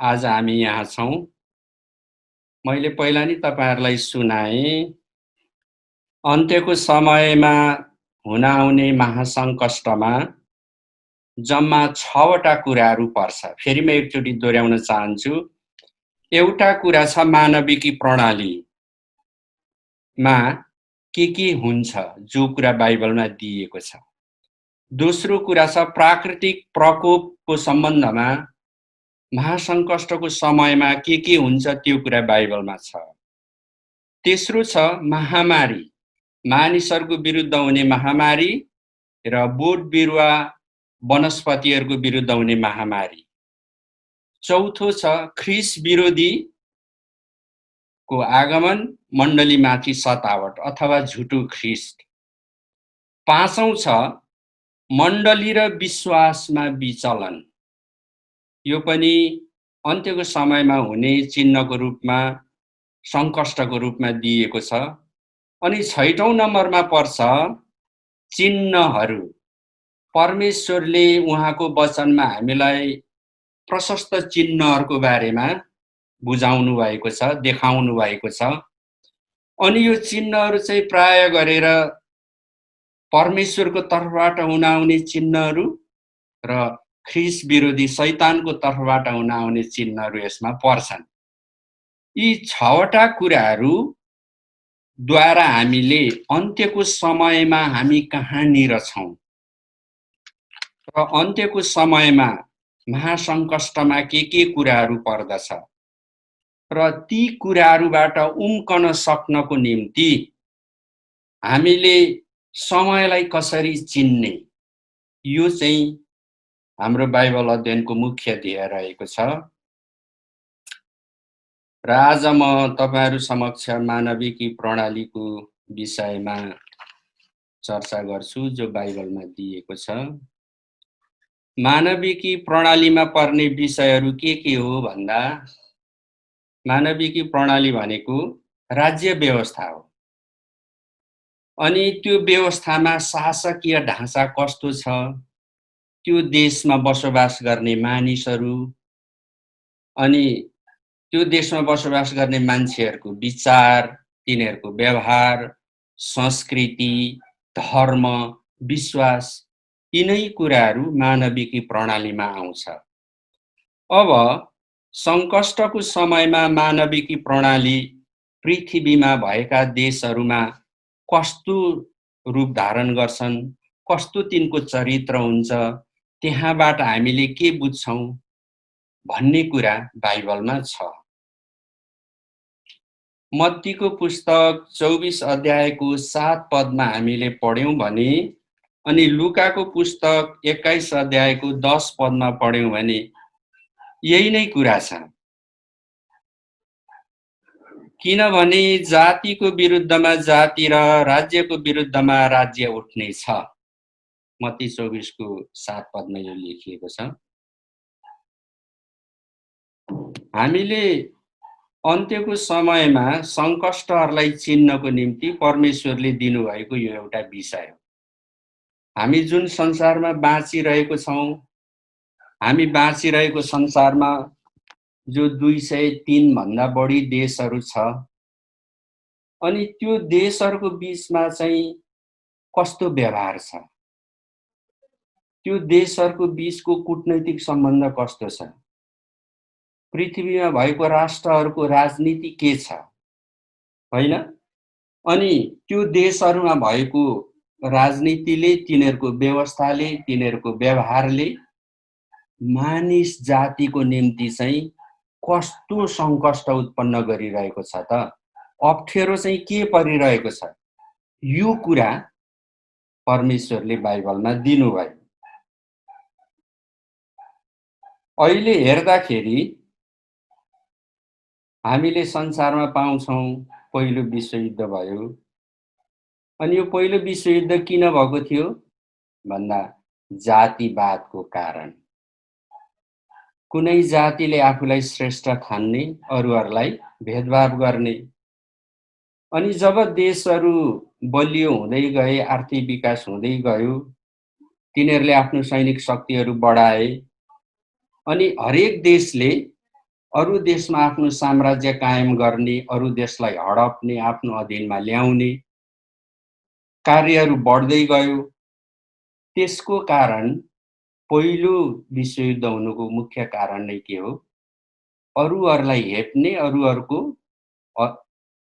आज हामी यहाँ छौँ। मैले पहिला नि तपाईहरुलाई सुनाएँ। अन्त्यको समयमा हुन आउने महासङ्कष्टमा जम्मा 6 वटा कुराहरू पर्छ। फेरि म एकचोटि दोहोर्याउन चाहन्छु। एउटा कुरा छ मानविकी प्रणालीमा के हुन्छ, जो कुरा बाइबलमा दिएको छ। दोस्रो कुरा छ प्राकृतिक प्रकोपको सम्बन्धमा महासङ्कष्टको समयमा के हुन्छ त्यो कुरा बाइबलमा छ। तेस्रो छ महामारी, मानिसहरूको विरुद्ध हुने महामारी र बोट बिरुवा वनस्पतिहरूको विरुद्ध हुने महामारी। चौथो छ ख्रिस्ट विरोधीको आगमन, मण्डलीमाथि सतावट अथवा झुटो ख्रिस्ट। पाँचौं छ मण्डली र विश्वासमा विचलन। यो पनि अन्त्यको समयमा हुने चिन्हको रूपमा, सङ्कष्टको रूपमा दिएको छ। अनि 6औं नम्बरमा पर्छ चिन्हहरू। परमेश्वरले उहाँको वचनमा हामीलाई प्रशस्त चिन्हहरूको बारेमा बुझाउनु भएको छ, देखाउनु भएको छ। अनि यो चिन्हहरू चाहिँ प्राय गरेर परमेश्वरको तर्फबाट हुन आउने चिन्हहरू र ख्रिस्ट विरोधी शैतानको तर्फबाट हुन आउने चिन्हहरू यसमा पर्छन्। यी 6 वटा कुराहरू द्वारा हामीले अन्त्यको समयमा हामी कहाँनिर छौँ र अन्त्यको समयमा महासङ्कष्टमा के कुराहरू पर्दछ र ती कुराहरूबाट उम्कन सक्नको निम्ति हामीले समयलाई कसरी चिन्ने, यो चाहिँ हाम्रो बाइबल अध्ययनको मुख्य ध्येय रहेको छ। र आज म तपाईहरु समक्ष मानविकी प्रणालीको विषयमा चर्चा गर्छु, जो बाइबलमा दिएको छ। मानविकी प्रणालीमा पर्ने विषयहरू के हो भन्दा, मानविकी प्रणाली भनेको राज्य व्यवस्था हो। अनि त्यो व्यवस्थामा शासकीय ढाँचा कस्तो छ, त्यो देशमा बसोबास गर्ने मानिसहरू, अनि त्यो देशमा बसोबास गर्ने मान्छेहरूको विचार, तिनीहरूको व्यवहार, संस्कृति, धर्म, विश्वास, यिनै कुराहरू मानविकी प्रणालीमा आउँछ। अब सङ्कष्टको समयमा मानविकी प्रणाली पृथ्वीमा भएका देशहरूमा कस्तो रूप धारण गर्छन्, कस्तो तिनको चरित्र हुन्छ, त्यहाँबाट हामीले के बुझ्छौँ भन्ने कुरा बाइबलमा छ। मत्तीको पुस्तक 24 अध्यायको 7 पदमा हामीले पढ्यौं भने, अनि लुकाको पुस्तक 21 अध्यायको 10 पदमा पढ्यौं भने यही नै कुरा छ। किनभने जातिको विरुद्धमा जाति र राज्यको विरुद्धमा राज्य उठ्ने छ। मत्ती 24 को 7 पदमा यो लेखिएको छ। हामीले अन्त्यको समयमा सङ्कष्टहरूलाई चिन्नको निम्ति परमेश्वरले दिनुभएको यो एउटा विषय हो। हामी जुन संसारमा बाँचिरहेको छौँ, हामी बाँचिरहेको संसारमा जो 203 भन्दा बढी देशहरू छ, अनि त्यो देशहरूको बीचमा चाहिँ कस्तो व्यवहार छ, त्यो देशहरूको बीचको कूटनैतिक सम्बन्ध कस्तो छ, पृथ्वीमा भएको राष्ट्रहरूको राजनीति के छ, हैन? अनि त्यो देशहरूमा भएको राजनीतिले, तिनीहरूको व्यवस्थाले, तिनीहरूको व्यवहारले मानिस जातिको निम्ति चाहिँ कस्तो सङ्कष्ट उत्पन्न गरिरहेको छ त, अप्ठ्यारो चाहिँ के परिरहेको छ, यो कुरा परमेश्वरले बाइबलमा दिनुभयो। अहिले हेर्दाखेरि हामीले संसारमा पाउँछौँ पहिलो विश्वयुद्ध भयो। अनि यो पहिलो विश्वयुद्ध किन भएको थियो भन्दा जातिवादको कारण। कुनै जातिले आफूलाई श्रेष्ठ ठान्ने, अरूहरूलाई भेदभाव गर्ने। अनि जब देशहरू बलियो हुँदै गए, आर्थिक विकास हुँदै गयो, तिनीहरूले आफ्नो सैनिक शक्तिहरू बढाए। अनि हरेक देशले अरू देशमा आफ्नो साम्राज्य कायम गर्ने, अरू देशलाई हडप्ने, आफ्नो अधीनमा ल्याउने कार्यहरू बढ्दै गयो। त्यसको कारण पहिलो विश्वयुद्ध हुनुको मुख्य कारण नै के हो? अरूहरूलाई हेप्ने, अरूहरूको अ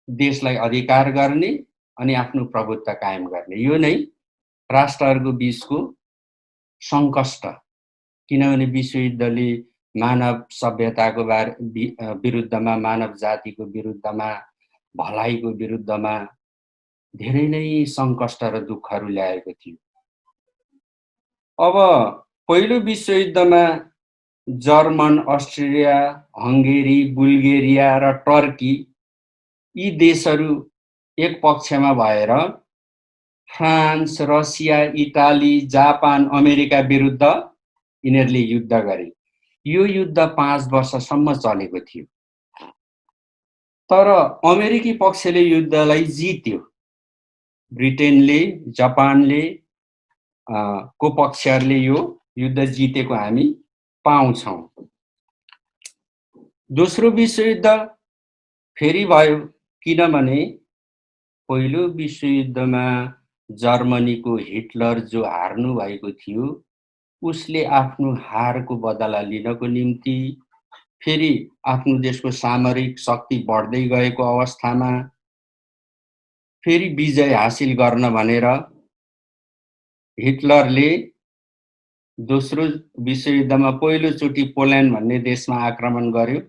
देशलाई अधिकार गर्ने अनि आफ्नो प्रभुत्व कायम गर्ने। यो नै राष्ट्रहरूको बीचको सङ्कष्ट। किनभने विश्वयुद्धले मानव सभ्यताको विरुद्धमा, मानव जातिको विरुद्धमा, भलाइको विरुद्धमा धेरै नै सङ्कष्ट र दुःखहरू ल्याएको थियो। अब पहिलो विश्वयुद्धमा जर्मन, अस्ट्रेलिया, हङ्गेरी, बुल्गेरिया र टर्की यी देशहरू एक पक्षमा भएर France, Russia, Italy, Japan, America विरुद्ध यिनीहरूले युद्ध गरे। यो युद्ध 5 वर्षसम्म चलेको थियो। तर अमेरिकी पक्षले युद्धलाई जित्यो। ब्रिटेनले, जापानले को पक्षहरूले यो युद्ध जितेको हामी पाउँछौँ। दोस्रो विश्वयुद्ध फेरि भयो, किनभने पहिलो विश्वयुद्धमा जर्मनीको हिटलर जो हार्नु भएको थियो, उसले आफ्नो हारको बदला लिनको निम्ति फेरि आफ्नो देशको सामरिक शक्ति बढ्दै गएको अवस्थामा फेरि विजय हासिल गर्न भनेर हिटलरले दोस्रो विश्वयुद्धमा पहिलोचोटि पोल्यान्ड भन्ने देशमा आक्रमण गर्यो।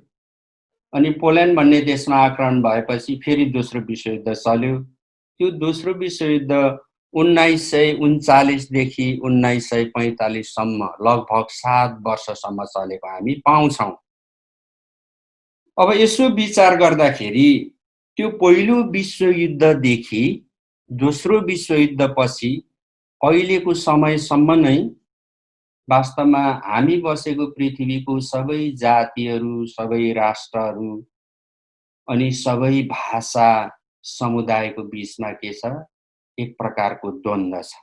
अनि पोल्यान्ड भन्ने देशमा आक्रमण भएपछि फेरि दोस्रो विश्वयुद्ध चल्यो। त्यो दोस्रो विश्वयुद्ध 1939 देखि 1945 सम्म लगभग 7 वर्षसम्म चलेको हामी पाउँछौँ। अब यसो विचार गर्दाखेरि त्यो पहिलो विश्वयुद्धदेखि दोस्रो विश्वयुद्धपछि अहिलेको समयसम्म नै वास्तवमा हामी बसेको पृथ्वीको सबै जातिहरू, सबै राष्ट्रहरू अनि सबै भाषा समुदायको बीचमा के छ? एक प्रकारको द्वन्द्व छ।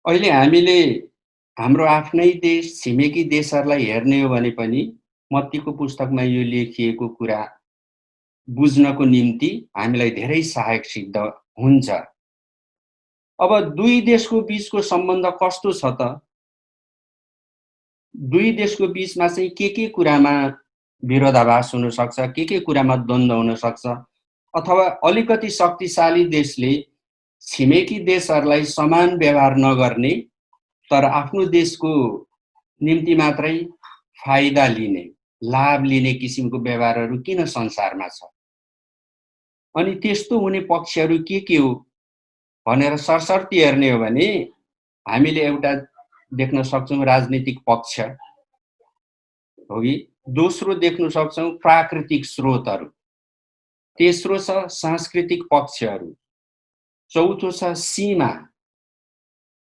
अहिले हामीले हाम्रो आफ्नै देश, छिमेकी देशहरूलाई हेर्ने हो भने पनि मत्तीको पुस्तकमा यो लेखिएको कुरा बुझ्नको निम्ति हामीलाई धेरै सहायक सिद्ध हुन्छ। अब दुई देशको बीचको सम्बन्ध कस्तो छ त? दुई देशको बीचमा चाहिँ के कुरामा विरोधाभास हुन सक्छ, के कुरामा द्वन्द्व हुन सक्छ, अथवा अलिकति शक्तिशाली देशले छिमेकी देशहरूलाई समान व्यवहार नगर्ने तर आफ्नो देशको निम्ति मात्रै फाइदा लिने, लाभ लिने किसिमको व्यवहारहरू किन संसारमा छ? अनि त्यस्तो हुने पक्षहरू के हो भनेर सरसर्ती हेर्ने हो भने हामीले एउटा देख्न सक्छौँ राजनीतिक पक्ष हो कि, दोस्रो देख्न सक्छौँ प्राकृतिक स्रोतहरू, तेस्रो छ सांस्कृतिक पक्षहरू, चौथो छ सीमा।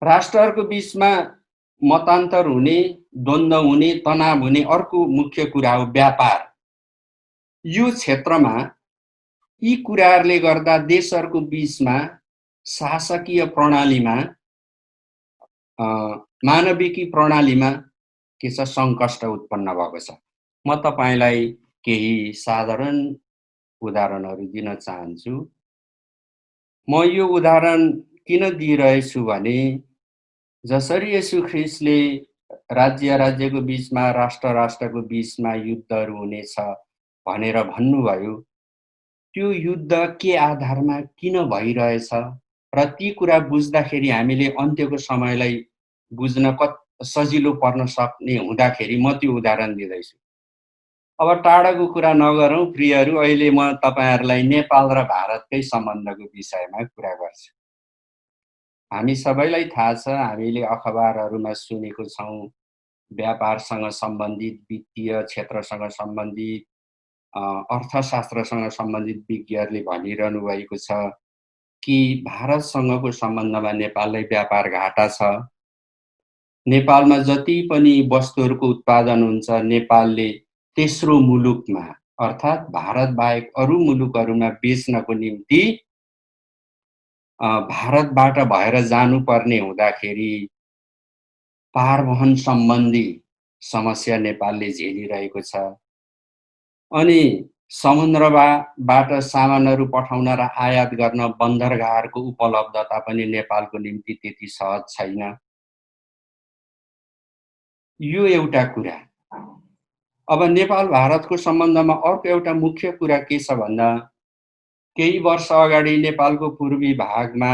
राष्ट्रहरूको बीचमा मतान्तर हुने, द्वन्द्व हुने, तनाव हुने अर्को मुख्य कुरा हो व्यापार। यो क्षेत्रमा यी कुराहरूले गर्दा देशहरूको बीचमा शासकीय प्रणालीमा, मानविकी प्रणालीमा के छ? सङ्कष्ट उत्पन्न भएको छ। म तपाईलाई केही साधारण उदाहरणहरू दिन चाहन्छु। म यो उदाहरण किन दिइरहेछु भने जसरी येशू ख्रिस्टले राज्यको बीचमा, राष्ट्रको बीचमा युद्धहरू हुनेछ भनेर भन्नुभयो, त्यो युद्ध के आधारमा किन भइरहेछ र ती कुरा बुझ्दाखेरि हामीले अन्त्यको समयलाई बुझ्न सजिलो पर्न सक्ने हुँदाखेरि म त्यो उदाहरण दिँदैछु। अब टाढाको कुरा नगरौँ प्रियहरू, अहिले म तपाईहरूलाई नेपाल र भारतकै सम्बन्धको विषयमा कुरा गर्छु। हामी सबैलाई थाहा छ, हामीले अखबारहरूमा सुनेको छौँ, व्यापारसँग सम्बन्धित, वित्तीय क्षेत्रसँग सम्बन्धित, अर्थशास्त्रसँग सम्बन्धित विज्ञहरूले भनिरहनु भएको छ कि भारतसँगको सम्बन्धमा नेपाललाई व्यापार घाटा छ। नेपालमा जति पनि वस्तुहरूको उत्पादन हुन्छ, नेपालले तेस्रो मुलुकमा अर्थात् भारत बाहेक अरू मुलुकहरूमा बेच्नको निम्ति भारतबाट भएर जानुपर्ने हुँदाखेरि पारवहन सम्बन्धी समस्या नेपालले झेलिरहेको छ। अनि समुद्रबाट सामानहरू पठाउन र आयात गर्न बन्दरगाहहरूको उपलब्धता पनि नेपालको निम्ति त्यति सहज छैन। यो एउटा कुरा। अब नेपाल भारतको सम्बन्धमा अर्को एउटा मुख्य कुरा के छ भन्दा केही वर्ष अगाडि नेपालको पूर्वी भागमा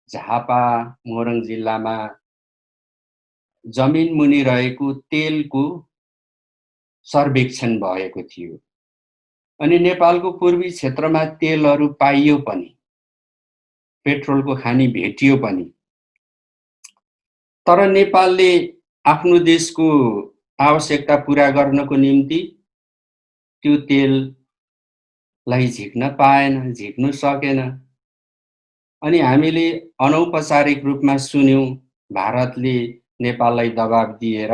झापा मोरङ जिल्लामा जमिन मुनि रहेको तेलको सर्वेक्षण भएको थियो। अनि नेपालको पूर्वी क्षेत्रमा तेलहरू पाइयो पनि, पेट्रोलको खानी भेटियो पनि, तर नेपालले आफ्नो देशको आवश्यकता पूरा गर्नको निम्ति त्यो तेललाई झिक्न पाएन, झिक्नु सकेन। अनि हामीले अनौपचारिक रूपमा सुन्यौं भारतले नेपाललाई दबाब दिएर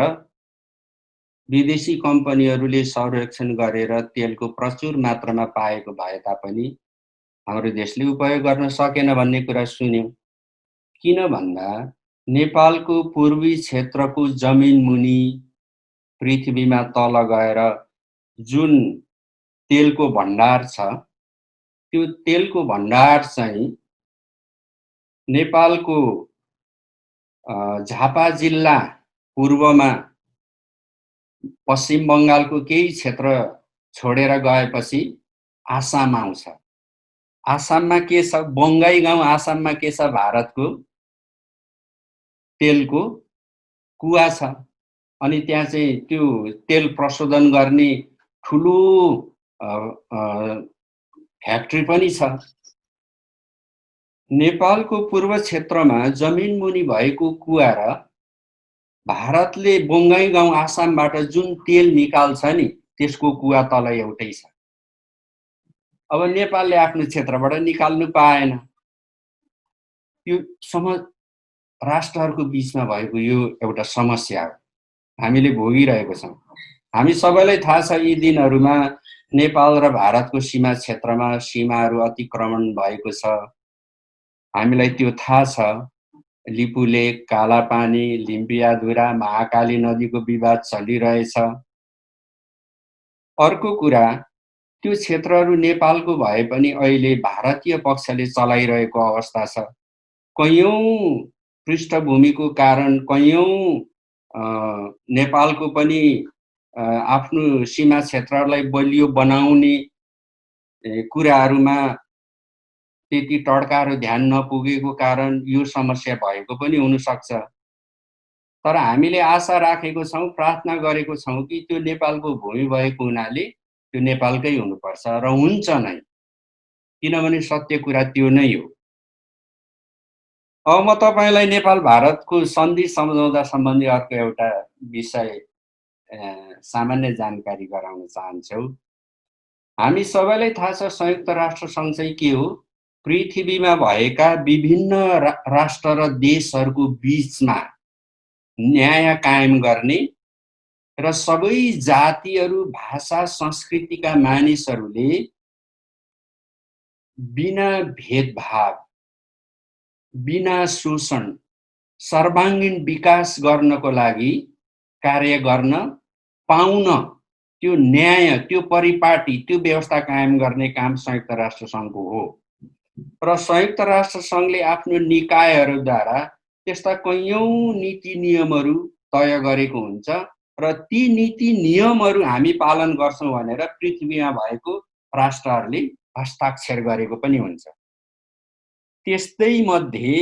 विदेशी कम्पनीहरूले सर्वेक्षण गरेर तेलको प्रचुर मात्रामा पाएको भए तापनि हाम्रो देशले उपयोग गर्न सकेन भन्ने कुरा सुन्यौं। किन भन्दा नेपालको पूर्वी क्षेत्रको जमिन मुनि पृथ्वीमा तल गएर जुन तेलको भण्डार छ, त्यो तेलको भण्डार चाहिँ नेपालको झापा जिल्ला पूर्वमा पश्चिम बङ्गालको केही क्षेत्र छोडेर गएपछि आसाम आउँछ। आसाममा के छ? बङ्गाई गाउँ आसाममा के छ? भारतको तेलको कुवा छ। अनि त्यहाँ चाहिँ त्यो तेल प्रशोधन गर्ने ठुलो फ्याक्ट्री पनि छ। नेपालको पूर्व क्षेत्रमा जमिन मुनि भएको कुवा र भारतले बङ्गाई गाउँ आसामबाट जुन तेल निकाल्छ नि त्यसको कुवा तल एउटै छ। अब नेपालले आफ्नो क्षेत्रबाट निकाल्नु पाएन। यो राष्ट्रहरूको बीचमा भएको यो एउटा समस्या हो, हामीले भोगिरहेको छौँ। हामी सबैलाई थाहा छ यी दिनहरूमा नेपाल र भारतको सीमा क्षेत्रमा सीमाहरू अतिक्रमण भएको छ। हामीलाई त्यो थाहा छ। लिपुलेक, कालापानी, लिम्पियाधुरा, महाकाली नदीको विवाद चलिरहेछ। अर्को कुरा, त्यो क्षेत्रहरू नेपालको भए पनि अहिले भारतीय पक्षले चलाइरहेको अवस्था छ। कैयौं पृष्ठभूमिको कारण कैयौं नेपालको पनि आफ्नो सीमा क्षेत्रलाई बलियो बनाउने कुराहरूमा त्यति टड्का र ध्यान नपुगेको कारण यो समस्या भएको पनि हुन सक्छ। तर हामीले आशा राखेको छौँ, प्रार्थना गरेको छौँ कि त्यो नेपालको भूमि भएको हुनाले त्यो नेपालकै हुनुपर्छ र हुन्छ नै, किनभने सत्य कुरा त्यो नै हो। अब म तपाईलाई नेपाल भारतको सन्धि सम्झौता सम्बन्धी अर्को एउटा विषय सामान्य जानकारी गराउन चाहन्छु। हामी सबैलाई थाहा छ संयुक्त राष्ट्र सङ्घ चाहिँ के हो? पृथ्वीमा भएका विभिन्न राष्ट्र र देशहरूको बीचमा न्याय कायम गर्ने र सबै जातिहरू, भाषा, संस्कृतिका मानिसहरूले बिना भेदभाव, बिना शोषण, सर्वाङ्गीण विकास गर्नको लागि कार्य गर्न पाउन त्यो न्याय, त्यो परिपाटी, त्यो व्यवस्था कायम गर्ने काम संयुक्त राष्ट्र सङ्घको हो। र संयुक्त राष्ट्र सङ्घले आफ्नो निकायहरूद्वारा त्यस्ता कैयौं नीति नियमहरू तय गरेको हुन्छ र ती नीति नियमहरू हामी पालन गर्छौं भनेर पृथ्वीमा भएको राष्ट्रहरूले हस्ताक्षर गरेको पनि हुन्छ। त्यस्तै मध्ये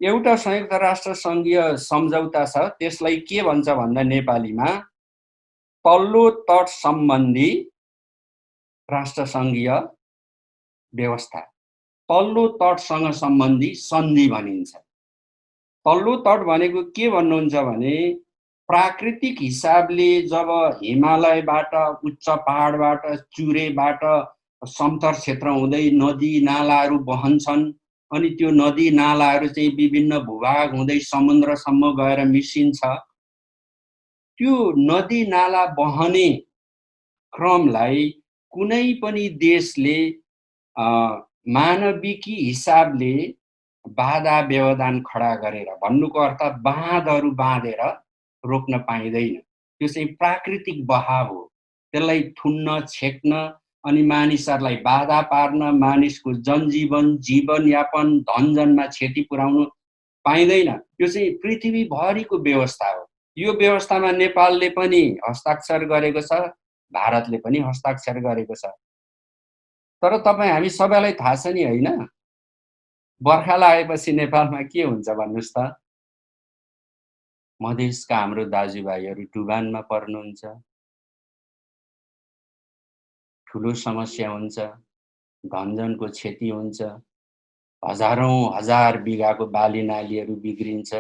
एउटा संयुक्त राष्ट्र सङ्घीय सम्झौता छ, त्यसलाई के भन्छ भन्दा नेपालीमा तल्लो तट सम्बन्धी राष्ट्र सङ्घीय व्यवस्था, तल्लो तटसँग सम्बन्धी सन्धि भनिन्छ। तल्लो तट भनेको के भन्नुहुन्छ भने प्राकृतिक हिसाबले जब हिमालयबाट, उच्च पहाडबाट, चुरेबाट समतल क्षेत्र हुँदै नदी नालाहरू बहन्छन् अनि त्यो नदी नालाहरू चाहिँ विभिन्न भूभाग हुँदै समुद्रसम्म गएर मिसिन्छ। त्यो नदी नाला बहने क्रमलाई कुनै पनि देशले मानविकी हिसाबले बाधा व्यवधान खडा गरेर, भन्नुको अर्थ बाँधहरू बाँधेर रोक्न पाइँदैन। त्यो चाहिँ प्राकृतिक बहाव हो। त्यसलाई थुन्न, छेक्न अनि मानिसहरूलाई बाधा पार्न, मानिसको जनजीवन, जीवनयापन, धनजनमा क्षति पुर्याउनु पाइँदैन। यो चाहिँ पृथ्वीभरिको व्यवस्था हो। यो व्यवस्थामा नेपालले पनि हस्ताक्षर गरेको छ, भारतले पनि हस्ताक्षर गरेको छ। तर हामी सबैलाई थाहा छ नि होइन? बर्खा लागेपछि नेपालमा के हुन्छ भन्नुहोस् त? मधेसका हाम्रो दाजुभाइहरू डुबानमा पर्नुहुन्छ। ठुलो समस्या हुन्छ, धनजनको क्षति हुन्छ, हजारौँ हजार बिघाको बाली नालीहरू बिग्रिन्छ।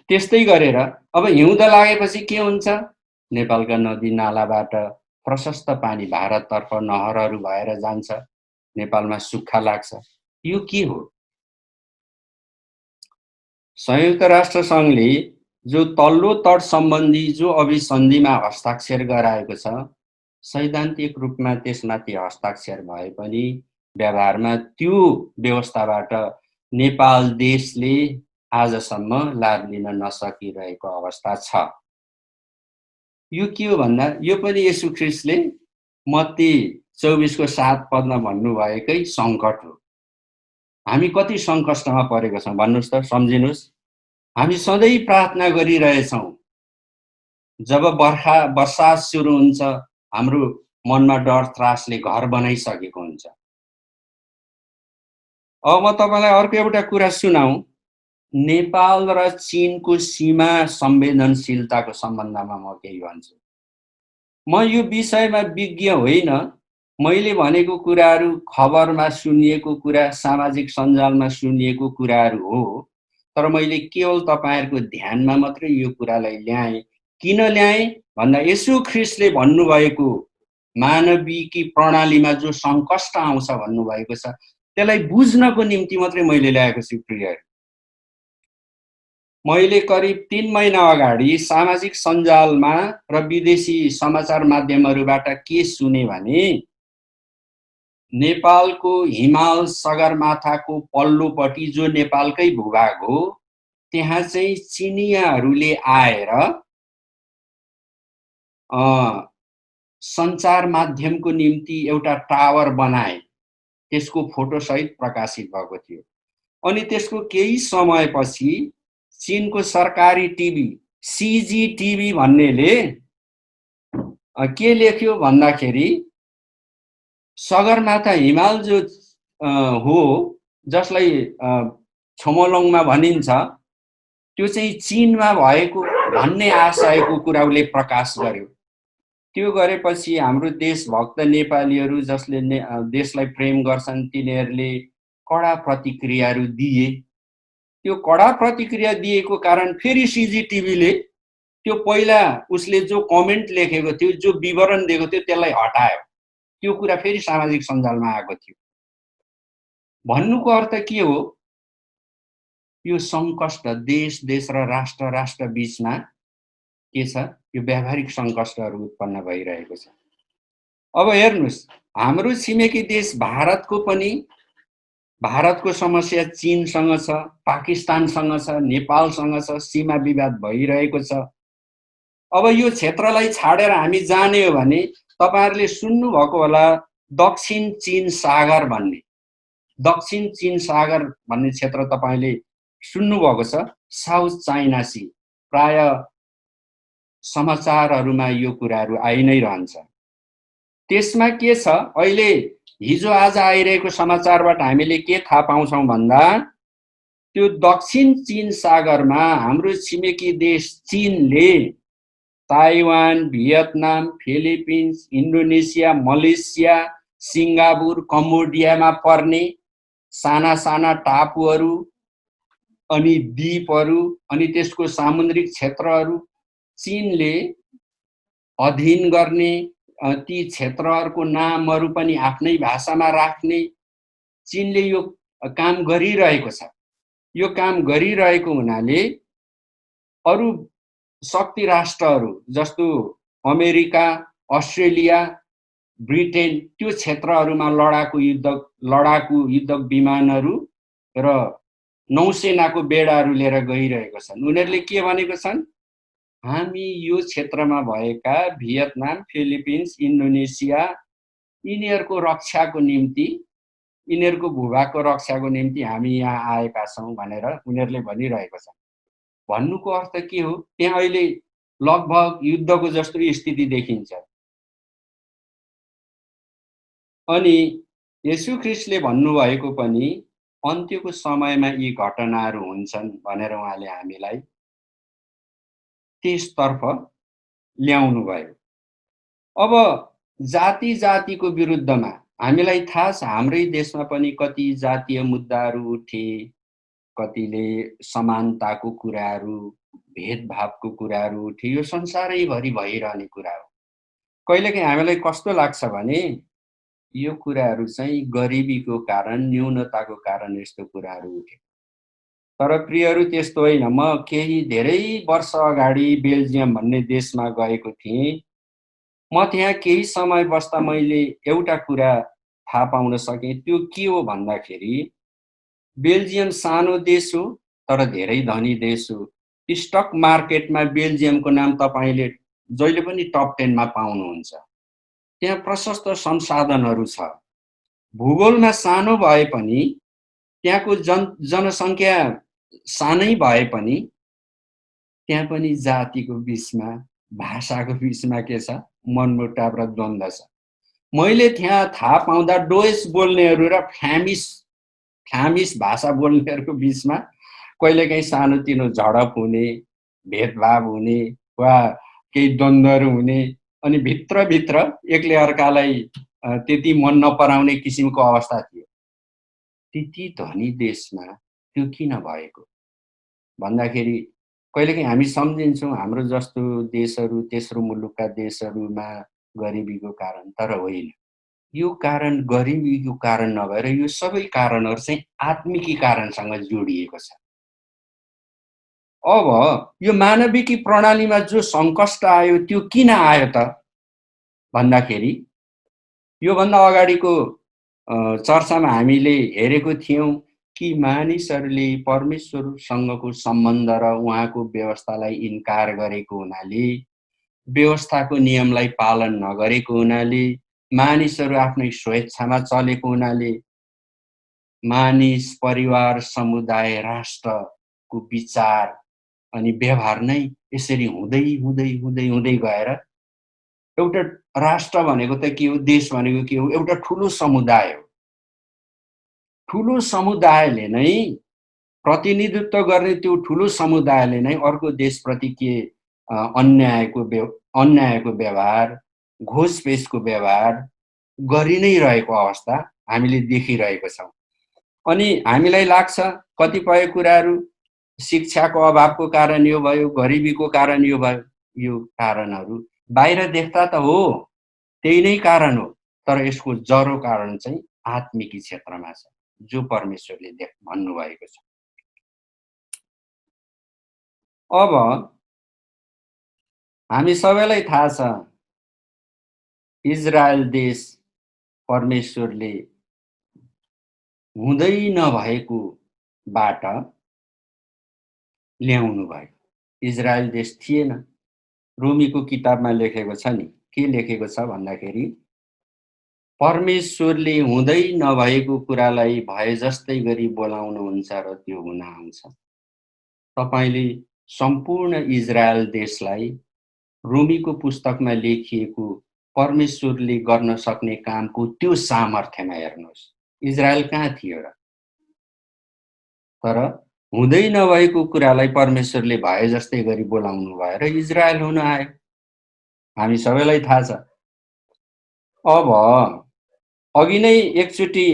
त्यस्तै गरेर अब हिउँद लागेपछि के हुन्छ? नेपालका नदी नालाबाट प्रशस्त पानी भारततर्फ नहरहरू भएर जान्छ, नेपालमा सुक्खा लाग्छ। यो के हो? संयुक्त राष्ट्र सङ्घले जो तल्लो तट सम्बन्धी जो अभिसन्धिमा हस्ताक्षर गराएको छ, सैद्धान्तिक रूपमा त्यसमाथि हस्ताक्षर भए पनि व्यवहारमा त्यो व्यवस्थाबाट नेपाल देशले आजसम्म लाभ लिन नसकिरहेको अवस्था छ। यो के हो भन्दा यो पनि येशू ख्रीष्टले मत्ती 24को 7 पदमा भन्नुभएकै सङ्कट हो। हामी कति सङ्कष्टमा परेका छौँ भन्नुहोस् त, सम्झिनुहोस्। हामी सधैँ प्रार्थना गरिरहेछौँ। जब बर्सात सुरु हुन्छ, हाम्रो मनमा डर त्रासले घर बनाइसकेको हुन्छ। अब म तपाईँलाई अर्को एउटा कुरा सुनाऊँ। नेपाल र चीनको सीमा संवेदनशीलताको सम्बन्धमा म केही भन्छु। म यो विषयमा विज्ञ होइन। मैले भनेको कुराहरू खबरमा सुनिएको कुरा, सामाजिक सञ्जालमा सुनिएको कुराहरू हो। तर मैले केवल तपाईँहरूको ध्यानमा मात्रै यो कुरालाई ल्याएँ। किन ल्याएँ भन्दा येशू ख्रीष्टले भन्नुभएको मानवीय प्रणालीमा जो सङ्कष्ट आउँछ भन्नुभएको छ, त्यसलाई बुझ्नको निम्ति मात्रै मैले ल्याएको छु प्रियहरू। मैले करिब 3 महिना अगाडि सामाजिक सञ्जालमा र विदेशी समाचार माध्यमहरूबाट के सुने भने नेपालको हिमाल सगरमाथाको पल्लोपट्टि जो नेपालकै भूभाग हो, त्यहाँ चाहिँ चिनियाहरूले आएर सञ्चार माध्यमको निम्ति एउटा टावर बनाए। त्यसको फोटोसहित प्रकाशित भएको थियो। अनि त्यसको केही समयपछि चीनको सरकारी टिभी CGTV भन्नेले के लेख्यो भन्दाखेरि सगरमाथा हिमाल जो हो, जसलाई छोमोलोङमा भनिन्छ, त्यो चाहिँ चीनमा भएको भन्ने आशयको कुरा उसले प्रकाश गर्यो। त्यो गरेपछि हाम्रो देशभक्त नेपालीहरू जसले देशलाई प्रेम गर्छन्, तिनीहरूले कडा प्रतिक्रियाहरू दिए। त्यो कडा प्रतिक्रिया दिएको कारण फेरि CGTVले त्यो पहिला उसले जो कमेन्ट लेखेको थियो, जो विवरण दिएको थियो, त्यसलाई हटायो। त्यो कुरा फेरि सामाजिक सञ्जालमा आएको थियो। भन्नुको अर्थ के हो? यो सङ्कष्ट देश र राष्ट्र बीचमा के छ? यो व्यावहारिक सङ्कष्टहरू उत्पन्न भइरहेको छ। अब हेर्नुहोस्, हाम्रो छिमेकी देश भारतको समस्या चीनसँग छ, पाकिस्तानसँग छ, नेपालसँग छ, सीमा विवाद भइरहेको छ। अब यो क्षेत्रलाई छाडेर हामी जाने हो भने तपाईहरुले सुन्नुभएको होला दक्षिण चीन सागर भन्ने। दक्षिण चीन सागर भन्ने क्षेत्र तपाईले सुन्नुभएको छ, साउथ चाइना सी। प्राय समाचारहरुमा यो कुराहरु आइ नै रहन्छ। त्यसमा के छ, अहिले हिजो आज आइरहेको समाचारबाट हामीले के थाहा पाउँछौं भन्दा त्यो दक्षिण चीन सागरमा हाम्रो छिमेकी देश चीनले Taiwan, Vietnam, Philippines, Indonesia, Malaysia, Singapore, कम्बोडियामा पर्ने साना साना टापुहरू अनि द्वीपहरू अनि त्यसको सामुद्रिक क्षेत्रहरू चीनले अधीन गर्ने, ती क्षेत्रहरूको नामहरू पनि आफ्नै भाषामा राख्ने चीनले यो काम गरिरहेको छ। यो काम गरिरहेको हुनाले अरु शक्ति राष्ट्रहरू जस्तो अमेरिका, अस्ट्रेलिया, ब्रिटेन त्यो क्षेत्रहरूमा लडाकु युद्ध विमानहरू र नौसेनाको बेडाहरू लिएर गइरहेको छन्। उनीहरूले के भनेको छन्, हामी यो क्षेत्रमा भएका भियतनाम, फिलिपिन्स, इन्डोनेसिया यिनीहरूको रक्षाको निम्ति, यिनीहरूको भूभागको रक्षाको निम्ति हामी यहाँ आएका छौँ भनेर उनीहरूले भनिरहेको छ। भन्नुको अर्थ के हो? त्यहाँ अहिले लगभग युद्धको जस्तो स्थिति देखिन्छ। अनि येशू ख्रीष्टले भन्नुभएको पनि अन्त्यको समयमा यी घटनाहरू हुन्छन् भनेर उहाँले हामीलाई त्यसतर्फ ल्याउनुभयो। अब जाति-जातिको विरुद्धमा हामीलाई थाहा छ हाम्रै देशमा पनि कति जातीय मुद्दाहरू उठे, कतिले समानताको कुराहरू, भेदभावको कुराहरू उठे। यो संसारैभरि भइरहने कुरा हो। कहिलेकाहीँ हामीलाई कस्तो लाग्छ भने यो कुराहरू चाहिँ गरिबीको कारण, न्यूनताको कारण यस्तो कुराहरू उठे। तर प्रियहरू त्यस्तो होइन। म केही धेरै वर्ष अगाडि बेल्जियम भन्ने देशमा गएको थिएँ। म त्यहाँ केही समय बस्दा मैले एउटा कुरा थाहा पाउन सकेँ। त्यो के हो भन्दाखेरि बेल्जियम सानो देश हो तर धेरै धनी देश हो। स्टक मार्केटमा बेल्जियमको नाम तपाईँले जहिले पनि टप 10 मा पाउनुहुन्छ। त्यहाँ प्रशस्त संसाधनहरू छ। भूगोलमा सानो भए पनि त्यहाँको जनसङ्ख्या सानै भए पनि त्यहाँ पनि जातिको बिचमा, भाषाको बिचमा के छ? मनमुटाव र द्वन्द्व छ। मैले त्यहाँ थाहा पाउँदा डोइच बोल्नेहरू र फ्ल्यामिस भाषा बोल्नेहरूको बिचमा कहिलेकाहीँ सानोतिनो झडप हुने, भेदभाव हुने वा केही द्वन्द्वहरू हुने अनि भित्रभित्र एकले अर्कालाई त्यति मन नपराउने किसिमको अवस्था थियो। त्यति धनी देशमा त्यो किन भएको? भन्दाखेरि कहिलेकाहीँ हामी सम्झिन्छौँ हाम्रो जस्तो देशहरू, तेस्रो मुलुकका देशहरूमा गरिबीको कारण, तर होइन। यो कारण गरिबीको कारण नभएर यो सबै कारणहरू चाहिँ आत्मिकी कारणसँग जोडिएको छ। अब यो मानविकी प्रणालीमा जो सङ्कष्ट आयो त्यो किन आयो त भन्दाखेरि योभन्दा अगाडिको चर्चामा हामीले हेरेको थियौँ कि मानिसहरूले परमेश्वरसँगको सम्बन्ध र उहाँको व्यवस्थालाई इन्कार गरेको हुनाले, व्यवस्थाको नियमलाई पालन नगरेको हुनाले, मानिसहरू आफ्नै स्वेच्छामा चलेको हुनाले, मानिस, परिवार, समुदाय, राष्ट्रको विचार अनि व्यवहार नै यसरी हुँदै हुँदै हुँदै हुँदै गएर एउटा राष्ट्र भनेको त के हो? देश भनेको के हो? एउटा ठुलो समुदाय हो। ठुलो समुदायले नै प्रतिनिधित्व गर्ने त्यो ठुलो समुदायले नै अर्को देशप्रति के अन्यायको व्यवहार, घोसपेचको व्यवहार गरि नै रहेको अवस्था हामीले देखिरहेको छौँ। अनि हामीलाई लाग्छ कतिपय कुराहरू शिक्षाको अभावको कारण यो भयो, गरिबीको कारण यो भयो। यो कारणहरू बाहिर देख्दा त हो, त्यही नै कारण हो। तर यसको जरो कारण चाहिँ आत्मिकी क्षेत्रमा छ, जो परमेश्वरले भन्नुभएको छ। अब हामी सबैलाई थाहा छ इजरायल देश परमेश्वरले हुँदै नभएको बाट ल्याउनु भयो। इजरायल देश थिएन। रोमीको किताबमा लेखेको छ नि, के लेखेको छ भन्दाखेरि परमेश्वरले हुँदै नभएको कुरालाई भए जस्तै गरी बोलाउनुहुन्छ र त्यो हुन आउँछ। तपाईले सम्पूर्ण इजरायल देशलाई रोमीको पुस्तकमा लेखिएको परमेश्वरले गर्न सक्ने कामको त्यो सामर्थ्यमा हेर्नुहोस्। इजरायल कहाँ थियो र? तर हुँदै नभएको कुरालाई परमेश्वरले भए जस्तै गरी बोलाउनु भयो र इजरायल हुन आयो। हामी सबैलाई थाहा छ। अब अघि नै एकचोटि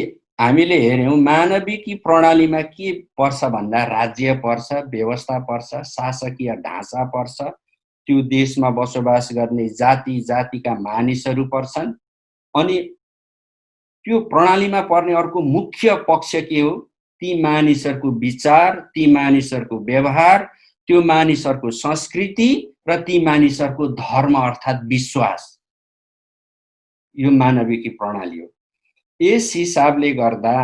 हामीले हेर्यौँ मानविकी प्रणालीमा के पर्छ भन्दा राज्य पर्छ, व्यवस्था पर्छ, शासकीय ढाँचा पर्छ, त्यो देशमा बसोबास गर्ने जातिका मानिसहरू पर्छन्। अनि त्यो प्रणालीमा पर्ने अर्को मुख्य पक्ष के हो? ती मानिसहरूको विचार, ती मानिसहरूको व्यवहार, त्यो मानिसहरूको संस्कृति र ती मानिसहरूको धर्म अर्थात् विश्वास। यो मानविकी प्रणाली हो। यस हिसाबले गर्दा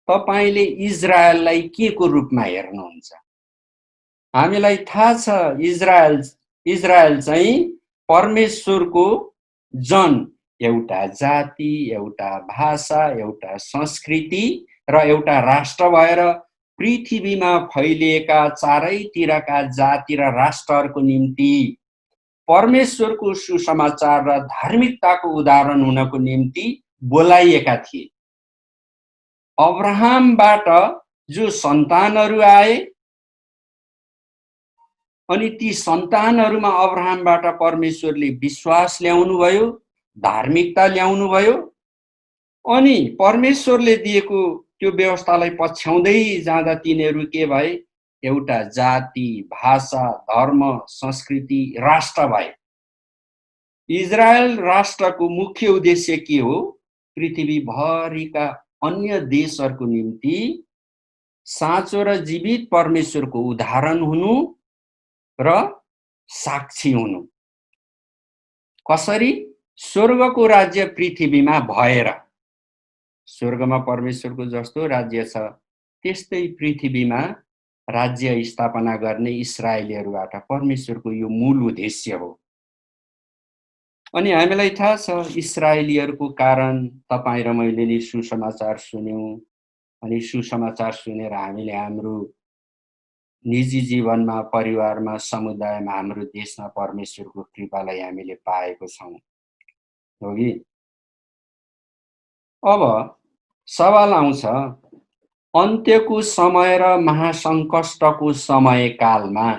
तपाईले इजरायललाई के को रूपमा हेर्नुहुन्छ? हामीलाई थाहा छ इजरायल इजरायल चाहिँ परमेश्वरको जन, एउटा जाति, एउटा भाषा, एउटा संस्कृति र एउटा राष्ट्र भएर पृथ्वीमा फैलिएका चारैतिरका जाति र राष्ट्रहरूको निम्ति परमेश्वरको सुसमाचार र धार्मिकताको उदाहरण हुनको निम्ति बोलाइएका थिए। अब्राहमबाट जो सन्तानहरू आए अनि ती सन्तानहरूमा अब्राहमबाट परमेश्वरले विश्वास ल्याउनुभयो, धार्मिकता ल्याउनुभयो अनि परमेश्वरले दिएको त्यो व्यवस्थालाई पछ्याउँदै जाँदा तिनीहरू के भए? एउटा जाति, भाषा, धर्म, संस्कृति, राष्ट्र भए। इजरायल राष्ट्रको मुख्य उद्देश्य के हो? पृथ्वीभरिका अन्य देशहरूको निम्ति साँचो र जीवित परमेश्वरको उदाहरण हुनु र साक्षी हुनु। कसरी? स्वर्गको राज्य पृथ्वीमा भएर। स्वर्गमा परमेश्वरको जस्तो राज्य छ, त्यस्तै पृथ्वीमा राज्य स्थापना गर्ने इस्राएलीहरूबाट परमेश्वरको यो मूल उद्देश्य हो। अनि हामीलाई थाहा छ इस्राएलीहरूको कारण तपाईँ र मैले नि सुसमाचार सुन्यौं अनि सुसमाचार सुनेर हामीले हाम्रो निजी जीवनमा, परिवारमा, समुदायमा, हाम्रो देशमा परमेश्वरको कृपालाई हामीले पाएको छौं, हो कि? अब सवाल आउँछ, अन्त्यको समय र महासङ्कष्टको समयकालमा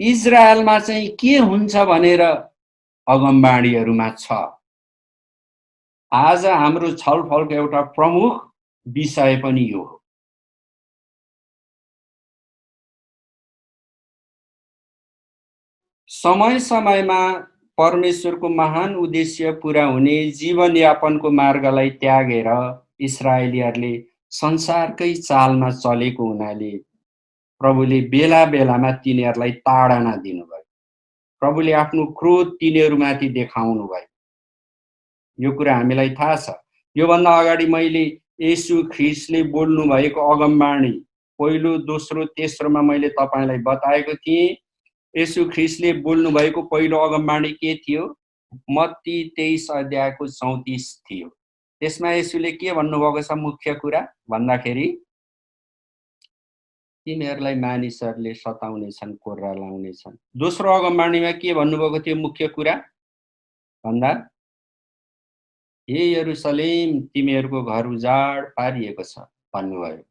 इजरायलमा चाहिँ के हुन्छ भनेर अगमबाणीहरूमा छ। आज हाम्रो छलफलको एउटा प्रमुख विषय पनि यो हो। समय समयमा परमेश्वरको महान उद्देश्य पूरा हुने जीवनयापनको मार्गलाई त्यागेर इस्राएलीहरूले संसारकै चालमा चलेको हुनाले प्रभुले बेला बेलामा तिनीहरूलाई ताडना दिनुभयो। प्रभुले आफ्नो क्रोध तिनीहरूमाथि देखाउनु भयो। यो कुरा हामीलाई थाहा छ। योभन्दा अगाडि मैले येशू ख्रीष्टले बोल्नु भएको अगमबाणी पहिलो, दोस्रो, तेस्रोमा मैले तपाईलाई बताएको थिएँ। येशू ख्रीष्टले बोल्नु भएको पहिलो अगमबाणी के थियो? मत्ती 23 अध्यायको 34 थियो। त्यसमा येशूले के भन्नुभएको छ मुख्य कुरा भन्दाखेरि, तिमीहरूलाई मानिसहरूले सताउनेछन्, कोर्रा लाउनेछन्। दोस्रो अगमबाणीमा के भन्नुभएको थियो मुख्य कुरा भन्दा, हे यरुशलेम तिमीहरूको घर उजाड पारिएको छ भन्नुभयो।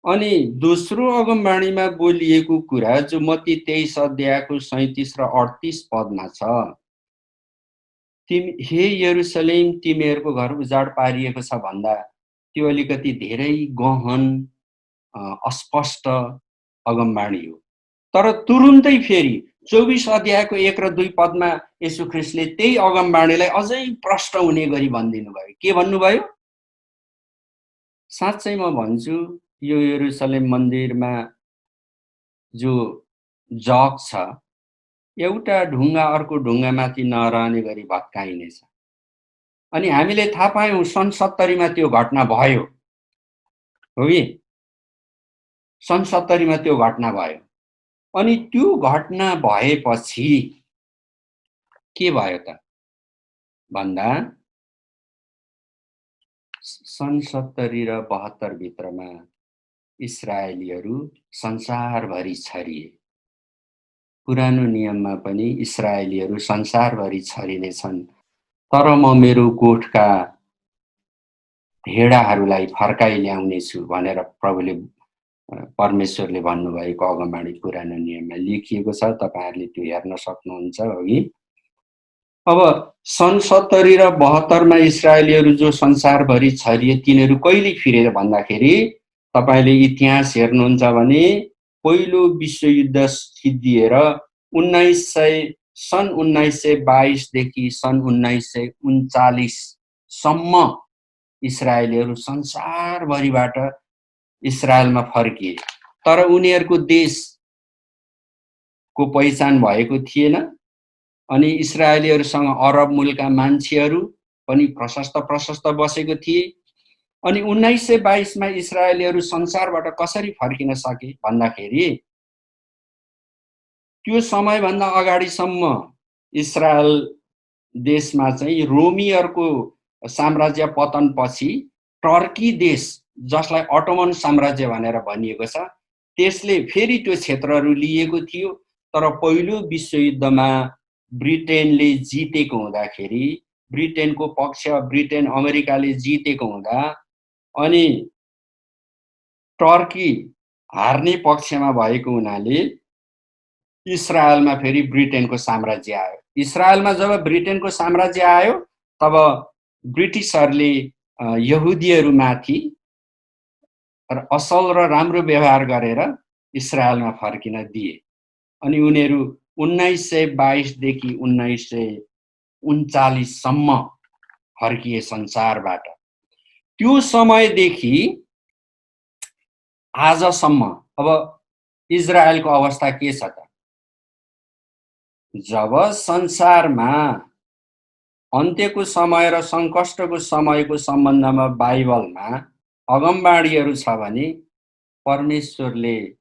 अनि दोस्रो अगमबाणीमा बोलिएको कुरा जो मत्ती 23 अध्यायको 37 र 38 पदमा छ, हे यरुशलेम तिमीहरूको घर उजाड पारिएको छ भन्दा त्यो अलिकति धेरै गहन अस्पष्ट अगमबाणी हो। तर तुरुन्तै फेरि 24 अध्यायको 1 र 2 पदमा येशू ख्रीष्टले त्यही अगमबाणीलाई अझै प्रष्ट हुने गरी भनिदिनु भयो। के भन्नुभयो? साँच्चै म भन्छु यो यरुशलेम मन्दिरमा जो जग छ एउटा ढुङ्गा अर्को ढुङ्गामाथि नरहने गरी भत्काइनेछ। अनि हामीले थाहा पायौं सन् 70 मा त्यो घटना भयो, हो कि? सन् 70 मा त्यो घटना भयो। अनि त्यो घटना भएपछि के भयो त भन्दा सन् 70 र 72 भित्रमा इस्राएलीहरू संसारभरि छरिए। पुरानो नियममा पनि इस्राएलीहरू संसारभरि छरिनेछन्, तर म मेरो गोठका भेडाहरूलाई फर्काइ ल्याउनेछु भनेर प्रभुले परमेश्वरले भन्नुभएको अगमबाणी पुरानो नियममा लेखिएको छ। तपाईहरुले त्यो हेर्न सक्नुहुन्छ, हो कि? अब सन् 70 र 72 मा इस्राएलीहरू जो संसारभरि छरिए तिनीहरू कहिले फिरे भन्दाखेरि तपाईले इतिहास हेर्नुहुन्छ भने पहिलो विश्वयुद्ध सिद्धिएर सन् 1922 देखि सन् 1939 सम्म इस्राएलीहरू संसारभरिबाट इस्राएलमा फर्किए, तर उनीहरूको देशको पहिचान भएको थिएन। अनि इस्राएलीहरूसँग अरब मुलका मान्छेहरू पनि प्रशस्त बसेको थिए। अनि 1922 मा इस्राएलीहरू संसारबाट कसरी फर्किन सके भन्दाखेरि त्यो समयभन्दा अगाडिसम्म इस्रायल देशमा चाहिँ रोमीहरूको साम्राज्य पतनपछि टर्की देश, जसलाई अटोमन साम्राज्य भनेर भनिएको छ, त्यसले फेरि त्यो क्षेत्रहरू लिएको थियो। तर पहिलो विश्वयुद्धमा ब्रिटेनले जितेको हुँदाखेरि, ब्रिटेनको पक्ष, ब्रिटेन अमेरिकाले जितेको हुँदा अनि टर्की हार्ने पक्षमा भएको हुनाले इस्रायलमा फेरि ब्रिटेनको साम्राज्य आयो। इस्रायलमा जब ब्रिटेनको साम्राज्य आयो, तब ब्रिटिसहरूले यहुदीहरूमाथि असल र राम्रो व्यवहार गरेर इस्रायलमा फर्किन दिए। अनि उनीहरू 1922 देखि 1939 सम्म फर्किए संसारबाट। त्यो समयदेखि आजसम्म अब इजरायलको अवस्था के छ त? जब संसारमा अन्त्यको समय र सङ्कष्टको समयको सम्बन्धमा बाइबलमा अगमबाणीहरू छ भने परमेश्वरले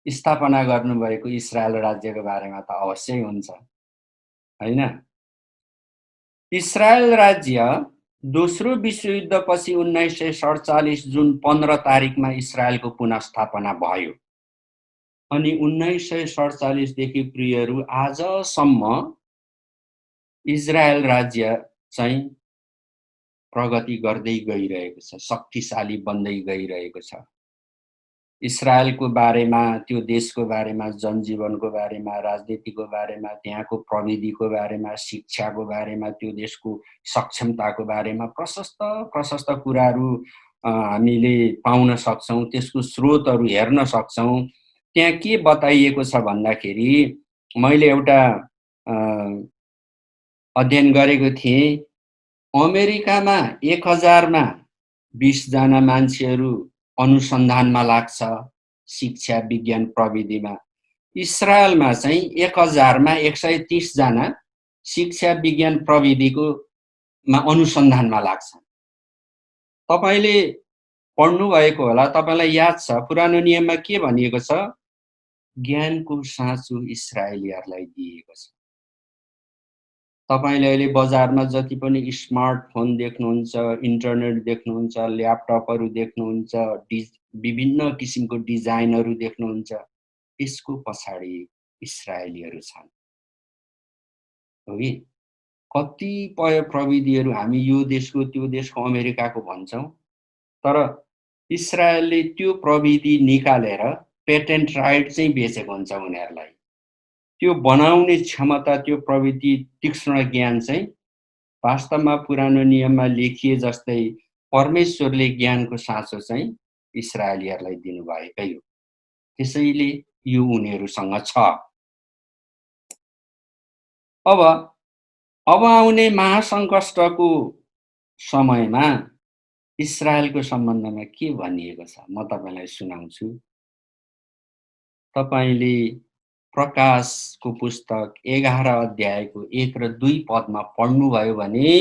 स्थापना गर्नुभएको इस्रायल राज्यको बारेमा त अवश्य हुन्छ, हैन? इस्रायल राज्य दोस्रो विश्वयुद्धपछि 1947 जुन 15 तारिकमा इस्रायलको पुनःस्थापना भयो। अनि 1947 देखि प्रियहरू आजसम्म इजरायल राज्य चाहिँ प्रगति गर्दै गइरहेको छ, शक्तिशाली बन्दै गइरहेको छ। इस्रायलको बारेमा, त्यो देशको बारेमा, जनजीवनको बारेमा, राजनीतिको बारेमा, त्यहाँको प्रविधिको बारेमा, शिक्षाको बारेमा, त्यो देशको सक्षमताको बारेमा प्रशस्त कुराहरू हामीले पाउन सक्छौँ। त्यसको स्रोतहरू हेर्न सक्छौँ। त्यहाँ के बताइएको छ भन्दाखेरि, मैले एउटा अध्ययन गरेको थिएँ। अमेरिकामा 1000मा 20 जना मान्छेहरू अनुसन्धानमा लाग्छ शिक्षा, विज्ञान, प्रविधिमा। इस्रायलमा चाहिँ 1000मा 130 जना शिक्षा, विज्ञान, प्रविधिकोमा अनुसन्धानमा लाग्छ। तपाईले पढ्नु भएको होला, तपाईलाई याद छ पुरानो नियममा के भनिएको छ? ज्ञानको साँचो इस्राएलीहरूलाई दिएको छ। तपाईले अहिले बजारमा जति पनि स्मार्टफोन देख्नुहुन्छ, इन्टरनेट देख्नुहुन्छ, ल्यापटपहरू देख्नुहुन्छ, विभिन्न किसिमको डिजाइनहरू देख्नुहुन्छ, त्यसको पछाडि इस्राएलीहरू छन्। हो कि? कतिपय प्रविधिहरू हामी यो देशको, त्यो देशको, अमेरिकाको भन्छौँ, तर इस्रायलले त्यो प्रविधि निकालेर पेटेन्ट राइट चाहिँ बेचेको हुन्छ उनीहरूलाई। त्यो बनाउने क्षमता, त्यो प्रविधि, तीक्ष्ण ज्ञान चाहिँ वास्तवमा पुरानो नियममा लेखिए जस्तै परमेश्वरले ज्ञानको साँचो चाहिँ इस्राएलीहरूलाई दिनुभएकै हो। त्यसैले यो उनीहरूसँग छ। अब आउने महासङ्कष्टको समयमा इस्रायलको सम्बन्धमा के भनिएको छ म तपाईलाई सुनाउँछु। तपाईले प्रकाशको पुस्तक 11 अध्यायको 1 र 2 पदमा पढ्नुभयो भने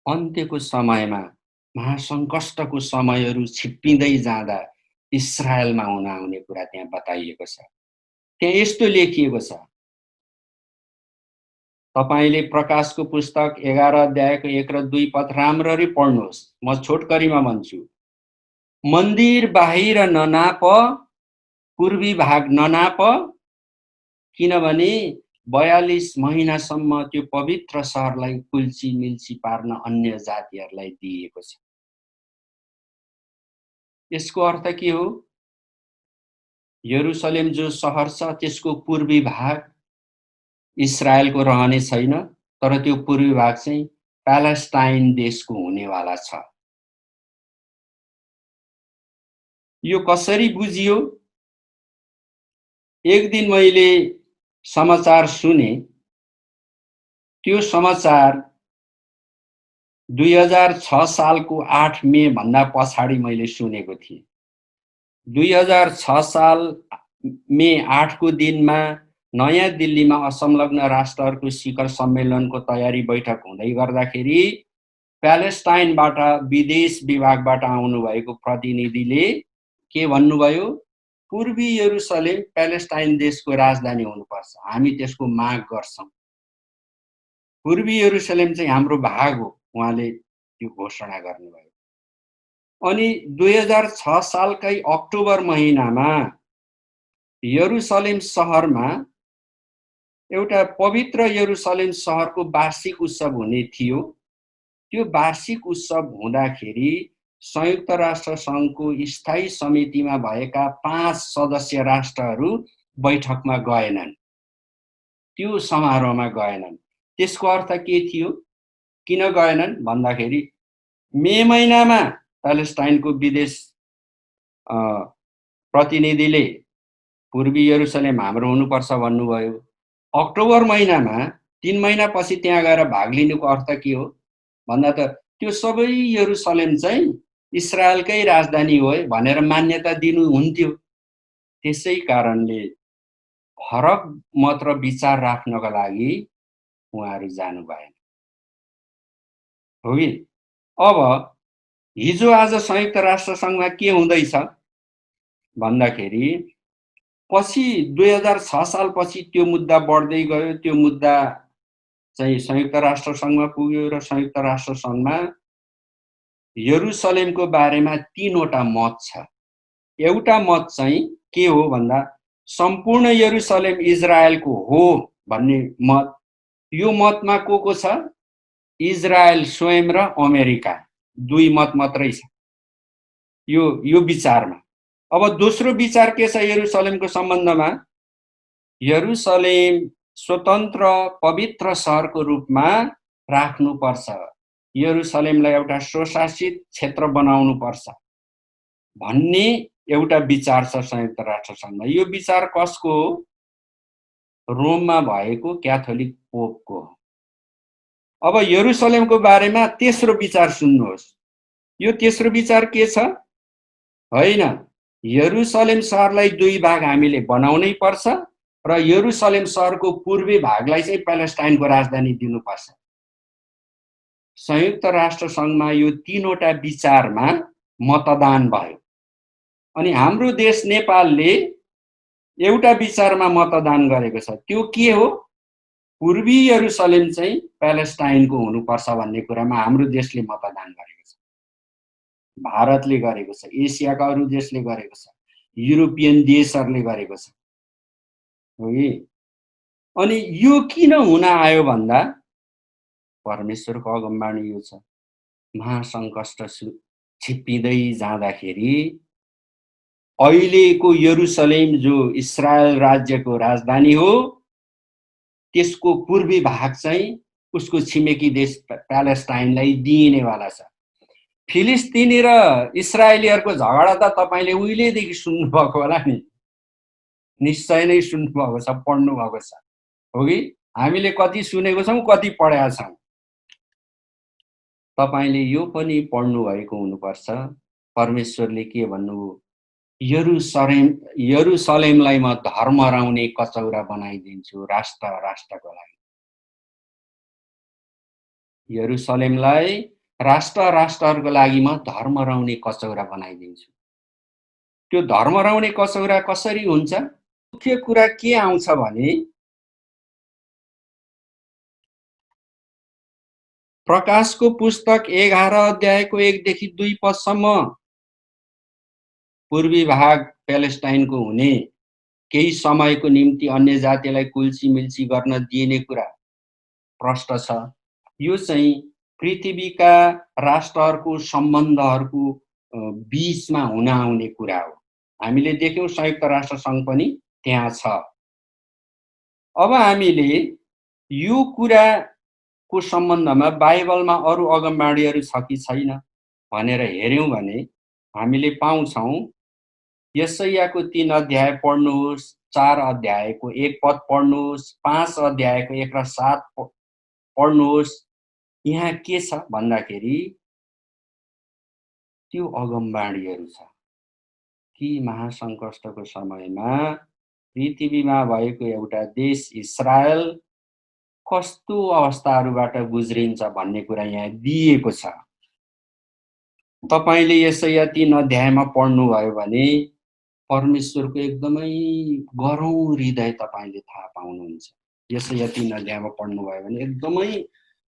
अन्त्यको समयमा महासङ्कष्टको समयहरू छिप्पिँदै जाँदा इस्रायलमा हुन आउने कुरा त्यहाँ बताइएको छ। त्यहाँ यस्तो लेखिएको छ, तपाईले प्रकाशको पुस्तक 11 अध्यायको 1 र 2 पद राम्ररी पढ्नुहोस्। म छोटकरीमा भन्छु। मन्दिर बाहिर ननाप, पूर्वी भाग ननाप, किनभने 42 महिनासम्म त्यो पवित्र सहरलाई कुल्ची मिल्ची पार्न अन्य जातिहरूलाई दिएको छ। यसको अर्थ के हो? यरुसलेम जो सहर छ त्यसको पूर्वी भाग इस्रायलको रहने छैन, तर त्यो पूर्वी भाग चाहिँ प्यालेस्टाइन देशको हुनेवाला छ। यो कसरी बुझियो? एक दिन मैले समाचार सुने। त्यो समाचार 2006 सालको 8 मे भन्दा पछाडि मैले सुनेको थिएँ। 2006 साल मे 8 को दिनमा नयाँ दिल्लीमा असंलग्न राष्ट्रहरूको शिखर सम्मेलनको तयारी बैठक हुँदै गर्दाखेरि प्यालेस्टाइनबाट विदेश विभागबाट आउनुभएको प्रतिनिधिले के भन्नुभयो? पूर्वी यरुसलेम प्यालेस्टाइन देशको राजधानी हुनुपर्छ, हामी त्यसको माग गर्छौं। पूर्वी यरुसलेम चाहिँ हाम्रो भाग हो, उहाँले त्यो घोषणा गर्नुभयो। अनि 2006 सालकै अक्टोबर महिनामा यरुसलेम सहरमा एउटा पवित्र यरुसलेम सहरको वार्षिक उत्सव हुने थियो। त्यो वार्षिक उत्सव हुँदाखेरि संयुक्त राष्ट्र सङ्घको स्थायी समितिमा भएका 5 सदस्य राष्ट्रहरू बैठकमा गएनन्, त्यो समारोहमा गएनन्। त्यसको अर्थ के थियो? किन गएनन् भन्दाखेरि मे महिनामा प्यालेस्टाइनको विदेश प्रतिनिधिले पूर्वी यरुसलेम हाम्रो हुनुपर्छ भन्नुभयो। अक्टोबर महिनामा 3 महिनापछि त्यहाँ गएर भाग लिनुको अर्थ के हो भन्दा त त्यो सबै यरुसलेम चाहिँ इस्रायलकै राजधानी हो भनेर मान्यता दिनु हुन्थ्यो। त्यसै कारणले फरक मत र विचार राख्नको लागि उहाँहरू जानु भएन। हो कि? अब हिजो आज संयुक्त राष्ट्र सङ्घमा के हुँदैछ भन्दाखेरि पछि 2006 सालपछि त्यो मुद्दा बढ्दै गयो। त्यो मुद्दा चाहिँ संयुक्त राष्ट्र सङ्घमा पुग्यो र संयुक्त राष्ट्र सङ्घमा यरुसलेमको बारेमा 3 वटा मत छ। एउटा मत चाहिँ के हो भन्दा सम्पूर्ण यरुसलेम इजरायलको हो भन्ने मत। यो मतमा को छ? इजरायल स्वयं र अमेरिका, 2 मत मात्रै छ यो विचारमा। अब दोस्रो विचार के छ यरुसलेमको सम्बन्धमा? यरुसलेम स्वतन्त्र पवित्र सहरको रूपमा राख्नुपर्छ, यरुसलेमलाई एउटा स्वशासित क्षेत्र बनाउनु पर्छ भन्ने एउटा विचार छ संयुक्त राष्ट्र सङ्घमा। यो विचार कसको हो? रोममा भएको क्याथोलिक पोपको। अब यरुसलेमको बारेमा तेस्रो विचार सुन्नुहोस्। यो तेस्रो विचार के छ? होइन, यरुसलेम सहरलाई 2 भाग हामीले बनाउनै पर्छ र यरुसलेम सहरको पूर्वी भागलाई चाहिँ प्यालेस्टाइनको राजधानी दिनुपर्छ। संयुक्त राष्ट्र सङ्घमा यो 3 वटा विचारमा मतदान भयो। अनि हाम्रो देश नेपालले एउटा विचारमा मतदान गरेको छ। त्यो के हो? पूर्वी यरुसलेम चाहिँ प्यालेस्टाइनको हुनुपर्छ भन्ने कुरामा हाम्रो देशले मतदान गरेको छ, भारतले गरेको छ, एसियाका अरू देशले गरेको छ, युरोपियन देशहरूले गरेको छ। हो कि? अनि यो किन हुन आयो भन्दा परमेश्वरको अगमबाणी यो छ, महासङ्कष्ट छिप्पिँदै जाँदाखेरि अहिलेको यरुसलेम जो इस्रायल राज्यको राजधानी हो त्यसको पूर्वी भाग चाहिँ उसको छिमेकी देश प्यालेस्टाइनलाई दिइनेवाला छ। फिलिस्तिनी र इस्रायलीहरूको झगडा त तपाईले उहिलेदेखि सुन्नुभएको होला नि, निश्चय नै सुन्नुभएको छ, पढ्नुभएको छ। हो कि? हामीले कति सुनेको छौँ, कति पढेका छौँ। तपाईले यो पनि पढ्नु भएको हुनुपर्छ। परमेश्वरले के भन्नुभयो? यरुसलेमलाई म धर्म हराउने कचौरा बनाइदिन्छु राष्ट्रको लागि। यरुसलेमलाई राष्ट्रहरूको लागि म धर्म हराउने कचौरा बनाइदिन्छु। त्यो धर्म हराउने कचौरा कसरी हुन्छ? मुख्य कुरा के आउँछ भने प्रकाशको पुस्तक 11 अध्यायको 1 देखि 2 पदसम्म पूर्वी भाग प्यालेस्टाइनको हुने, केही समयको निम्ति अन्य जातिलाई कुल्ची-मिल्ची गर्न दिइने कुरा प्रष्ट छ। यो चाहिँ पृथ्वीका राष्ट्रहरूको सम्बन्धहरूको बीचमा हुन आउने कुरा हो। हामीले देख्यौं संयुक्त राष्ट्र सङ्घ पनि त्यहाँ छ। अब हामीले यो कुराको सम्बन्धमा बाइबलमा अरू अगमबाणीहरू छ कि छैन भनेर हेर्यौं भने हामीले पाउँछौं यशायाको 3 अध्याय पढ्नुहोस्, 4 अध्यायको 1 पद पढ्नुहोस्, 5 अध्यायको 1 र 7 पढ्नुहोस्। यहाँ के छ भन्दाखेरि त्यो अगमबाणीहरू छ कि महासङ्कष्टको समयमा पृथ्वीमा भएको एउटा देश इस्रायल कस्तो अवस्थाहरूबाट गुज्रिन्छ भन्ने कुरा यहाँ दिएको छ। तपाईले यशाया 3 अध्यायमा पढ्नुभयो भने परमेश्वरको एकदमै गह्रौँ हृदय तपाईले थाहा पाउनुहुन्छ। यसैया 3 अध्यायमा पढ्नुभयो भने एकदमै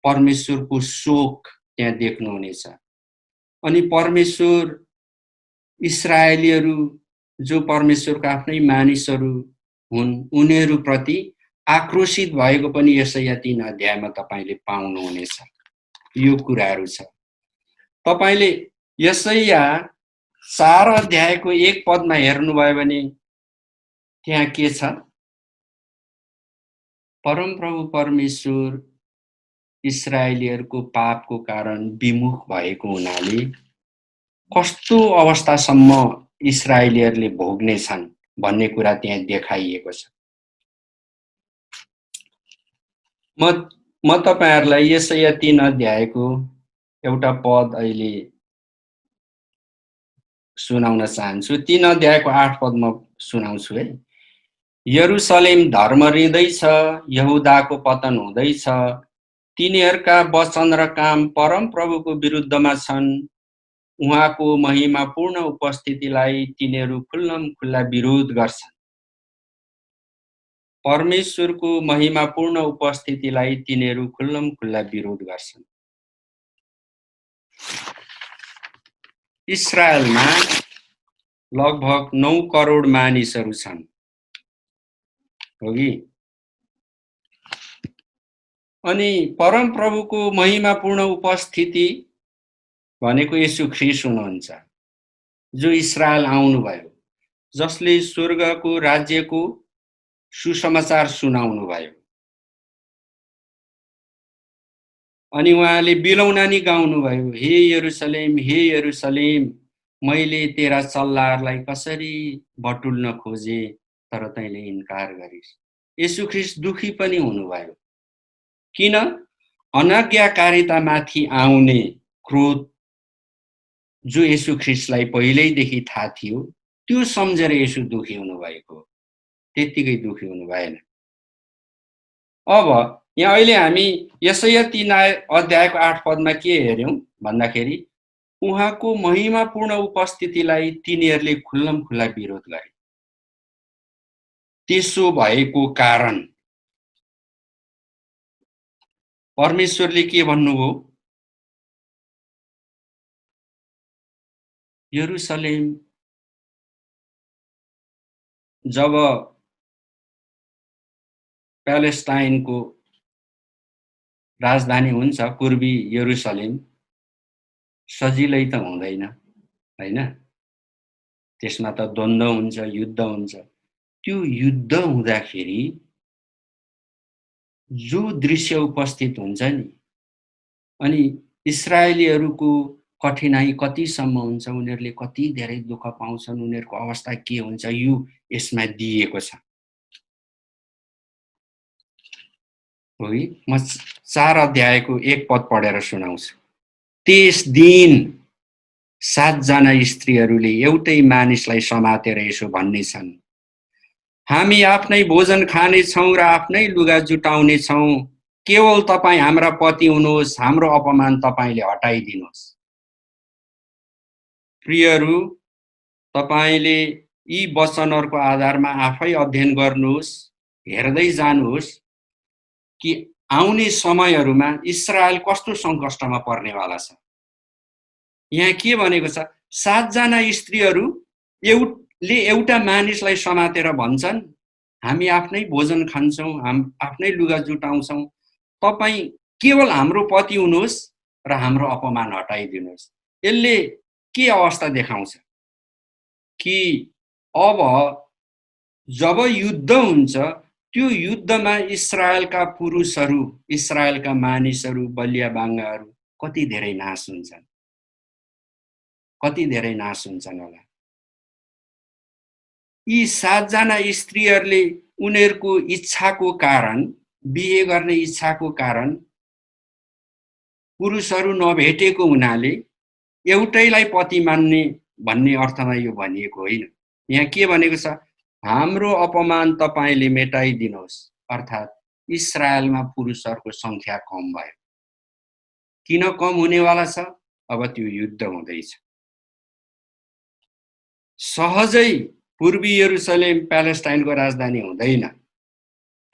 परमेश्वरको शोक त्यहाँ देख्नुहुनेछ। अनि परमेश्वर इस्राएलीहरू जो परमेश्वरको आफ्नै मानिसहरू हुन्, उनीहरूप्रति आक्रोशित भएको पनि यसैया 3 अध्यायमा तपाईले पाउनुहुनेछ। यो कुराहरू छ। तपाईले यसैया 4 अध्यायको 1 पदमा हेर्नुभयो भने त्यहाँ के छ? परमप्रभु परमेश्वर इस्राएलीहरूको पापको कारण विमुख भएको हुनाले कस्तो अवस्थासम्म इस्राएलीहरूले भोग्नेछन् भन्ने कुरा त्यहाँ देखाइएको छ। म तपाईहरुलाई यसैया 3 अध्यायको एउटा पद अहिले सुनाउन चाहन्छु। 3 अध्यायको 8 पद म सुनाउँछु है। यरुशलेम धर्मरिँदैछ, यहुदाको पतन हुँदैछ, तिनीहरूका वचन र काम परमप्रभुको विरुद्धमा छन्। उहाँको महिमापूर्ण उपस्थितिलाई तिनीहरू खुल्लमखुल्ला विरोध गर्छन्। परमेश्वरको महिमापूर्ण उपस्थितिलाई तिनीहरू खुल्लमखुल्ला विरोध गर्छन्। इस्रायलमा लगभग 9 करोड मानिसहरू छन्, हो कि? अनि परमप्रभुको महिमापूर्ण उपस्थिति भनेको येशू ख्रीष्ट हुनुहुन्छ, जो इस्रायल आउनुभयो, जसले स्वर्गको राज्यको सुसमाचार सुनाउनु भयो। अनि उहाँले बिलौनानी गाउनु भयो, हे यरुशलेम, मैले तेरा चल्लाहरूलाई कसरी बटुल्न खोजे तर तैँले इन्कार गरिस्। येशू ख्रीष्ट दुखी पनि हुनुभयो। किन? अनाज्ञाकारितामाथि आउने क्रोध जो येशू ख्रीष्टलाई पहिल्यैदेखि थाहा थियो, त्यो सम्झेर येशू दुखी हुनुभएको, त्यत्तिकै दुखी हुनु भएन। अब यहाँ अहिले हामी यसैया 3 अध्यायको 8 पदमा के हेर्यौं भन्दाखेरि उहाँको महिमापूर्ण उपस्थितिलाई तिनीहरूले खुल्लमखुल्ला विरोध गरे। त्यसो भएको कारण परमेश्वरले के भन्नुभयो? यरुशलेम जब प्यालेस्टाइनको राजधानी हुन्छ, पूर्वी यरुशलेम, सजिलै त हुँदैन, हैन? त्यसमा त द्वन्द्व हुन्छ, युद्ध हुन्छ। त्यो युद्ध हुँदाखेरि जो दृश्य उपस्थित हुन्छ नि, अनि इस्राएलीहरूको कठिनाई कतिसम्म हुन्छ, उनीहरूले कति धेरै दुःख पाउँछन्, उनीहरूको अवस्था के हुन्छ, यो यसमा दिएको छ। हो कि? म 4 अध्यायको 1 पद पढेर सुनाउँछु। त्यस दिन 7 जना स्त्रीहरूले एउटै मानिसलाई समातेर यसो भन्नेछन्, हामी आफ्नै भोजन खानेछौँ र आफ्नै लुगा जुटाउने छौँ। केवल तपाईँ हाम्रा पति हुनुहोस्, हाम्रो अपमान तपाईँले हटाइदिनुहोस्। प्रियहरू, तपाईले यी वचनहरूको आधारमा आफै अध्ययन गर्नुहोस्, हेर्दै जानुहोस् कि आउने समयहरूमा इस्रायल कस्तो सङ्कष्टमा पर्नेवाला छ। यहाँ के भनेको छ? 7 जना स्त्रीहरू एउटा मानिसलाई समातेर भन्छन्, हामी आफ्नै भोजन खान्छौँ, आफ्नै लुगा जुटाउँछौँ, तपाईँ केवल हाम्रो पति हुनुहोस् र हाम्रो अपमान हटाइदिनुहोस्। यसले के अवस्था देखाउँछ कि अब जब युद्ध हुन्छ, त्यो युद्धमा इस्रायलका पुरुषहरू, इस्रायलका मानिसहरू, बलियाबाङ्गाहरू कति धेरै नाश हुन्छन्, कति धेरै नाश हुन्छन् होला। यी 7 जना स्त्रीहरूले उनीहरूको इच्छाको कारण, बिहे गर्ने इच्छाको कारण पुरुषहरू नभेटेको हुनाले एउटैलाई पति मान्ने भन्ने अर्थमा यो भनिएको होइन। यहाँ के भनेको छ? हाम्रो अपमान तपाईले मेटाइदिनुहोस्, अर्थात् इस्रायलमा पुरुषहरूको संख्या कम भयो। किन कम हुनेवाला छ? अब त्यो युद्ध हुँदैछ। सहजै पूर्वी यरुसलेम प्यालेस्टाइनको राजधानी हुँदैन,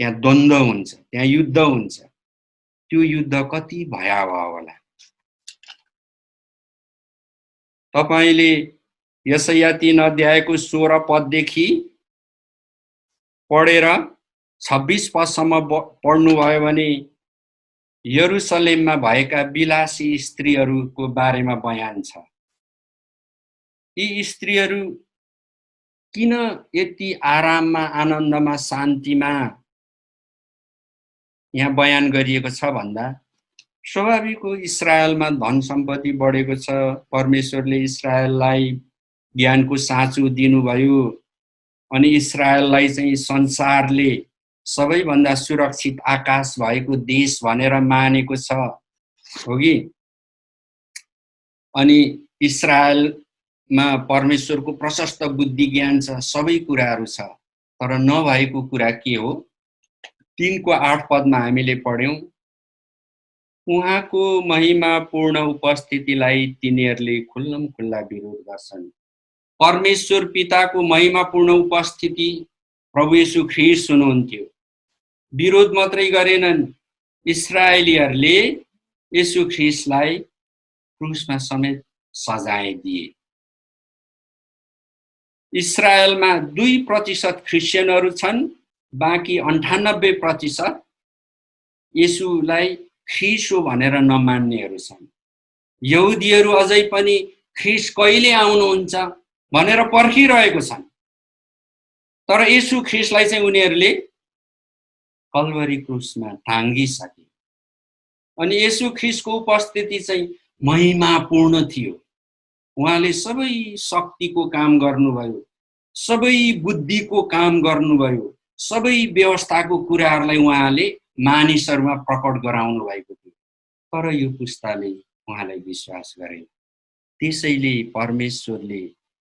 त्यहाँ द्वन्द्व हुन्छ, त्यहाँ युद्ध हुन्छ। त्यो युद्ध कति भयावह होला। तपाईले यशाया 3 अध्यायको 16 पददेखि पढेर 26 पदसम्म पढ्नुभयो भने यरुसलेममा भएका विलासी स्त्रीहरूको बारेमा बयान छ। यी स्त्रीहरू किन यति आराममा, आनन्दमा, शान्तिमा यहाँ बयान गरिएको छ भन्दा, स्वाभाविक हो, इस्रायलमा धन सम्पत्ति बढेको छ, परमेश्वरले इस्रायललाई ज्ञानको साँचो दिनुभयो, अनि इस्रायललाई चाहिँ संसारले सबैभन्दा सुरक्षित आकाश भएको देश भनेर मानेको छ, हो कि? अनि इस्रायलमा परमेश्वरको प्रशस्त बुद्धि ज्ञान छ, सबै कुराहरू छ। तर नभएको कुरा के हो? 3 को 8 पदमा हामीले पढ्यौं, उहाँको महिमापूर्ण उपस्थितिलाई तिनीहरूले खुल्लम खुल्ला विरोध गर्छन्। परमेश्वर पिताको महिमापूर्ण उपस्थिति प्रभु येशू ख्रीष्ट हुनुहुन्थ्यो। विरोध मात्रै गरेनन्, इस्राएलीहरूले येशू ख्रीष्टलाई क्रुसमा समेत सजाय दिए। इस्रायलमा 2% क्रिस्चियनहरू छन्, बाँकी 98% येशूलाई ख्रीष्ट हो भनेर नमान्नेहरू छन्। यहुदीहरू अझै पनि ख्रीष्ट कहिले आउनुहुन्छ भनेर पर्खिरहेको छन्। तर येशू ख्रीष्टलाई चाहिँ उनीहरूले कल्वरी क्रुसमा टाँगिसके। अनि येशू ख्रीष्टको उपस्थिति चाहिँ महिमापूर्ण थियो। उहाँले सबै शक्तिको काम गर्नुभयो, सबै बुद्धिको काम गर्नुभयो, सबै व्यवस्थाको कुराहरूलाई उहाँले मानिसहरूमा प्रकट गराउनु भएको थियो। तर यो पुस्ताले उहाँलाई विश्वास गरेन। त्यसैले परमेश्वरले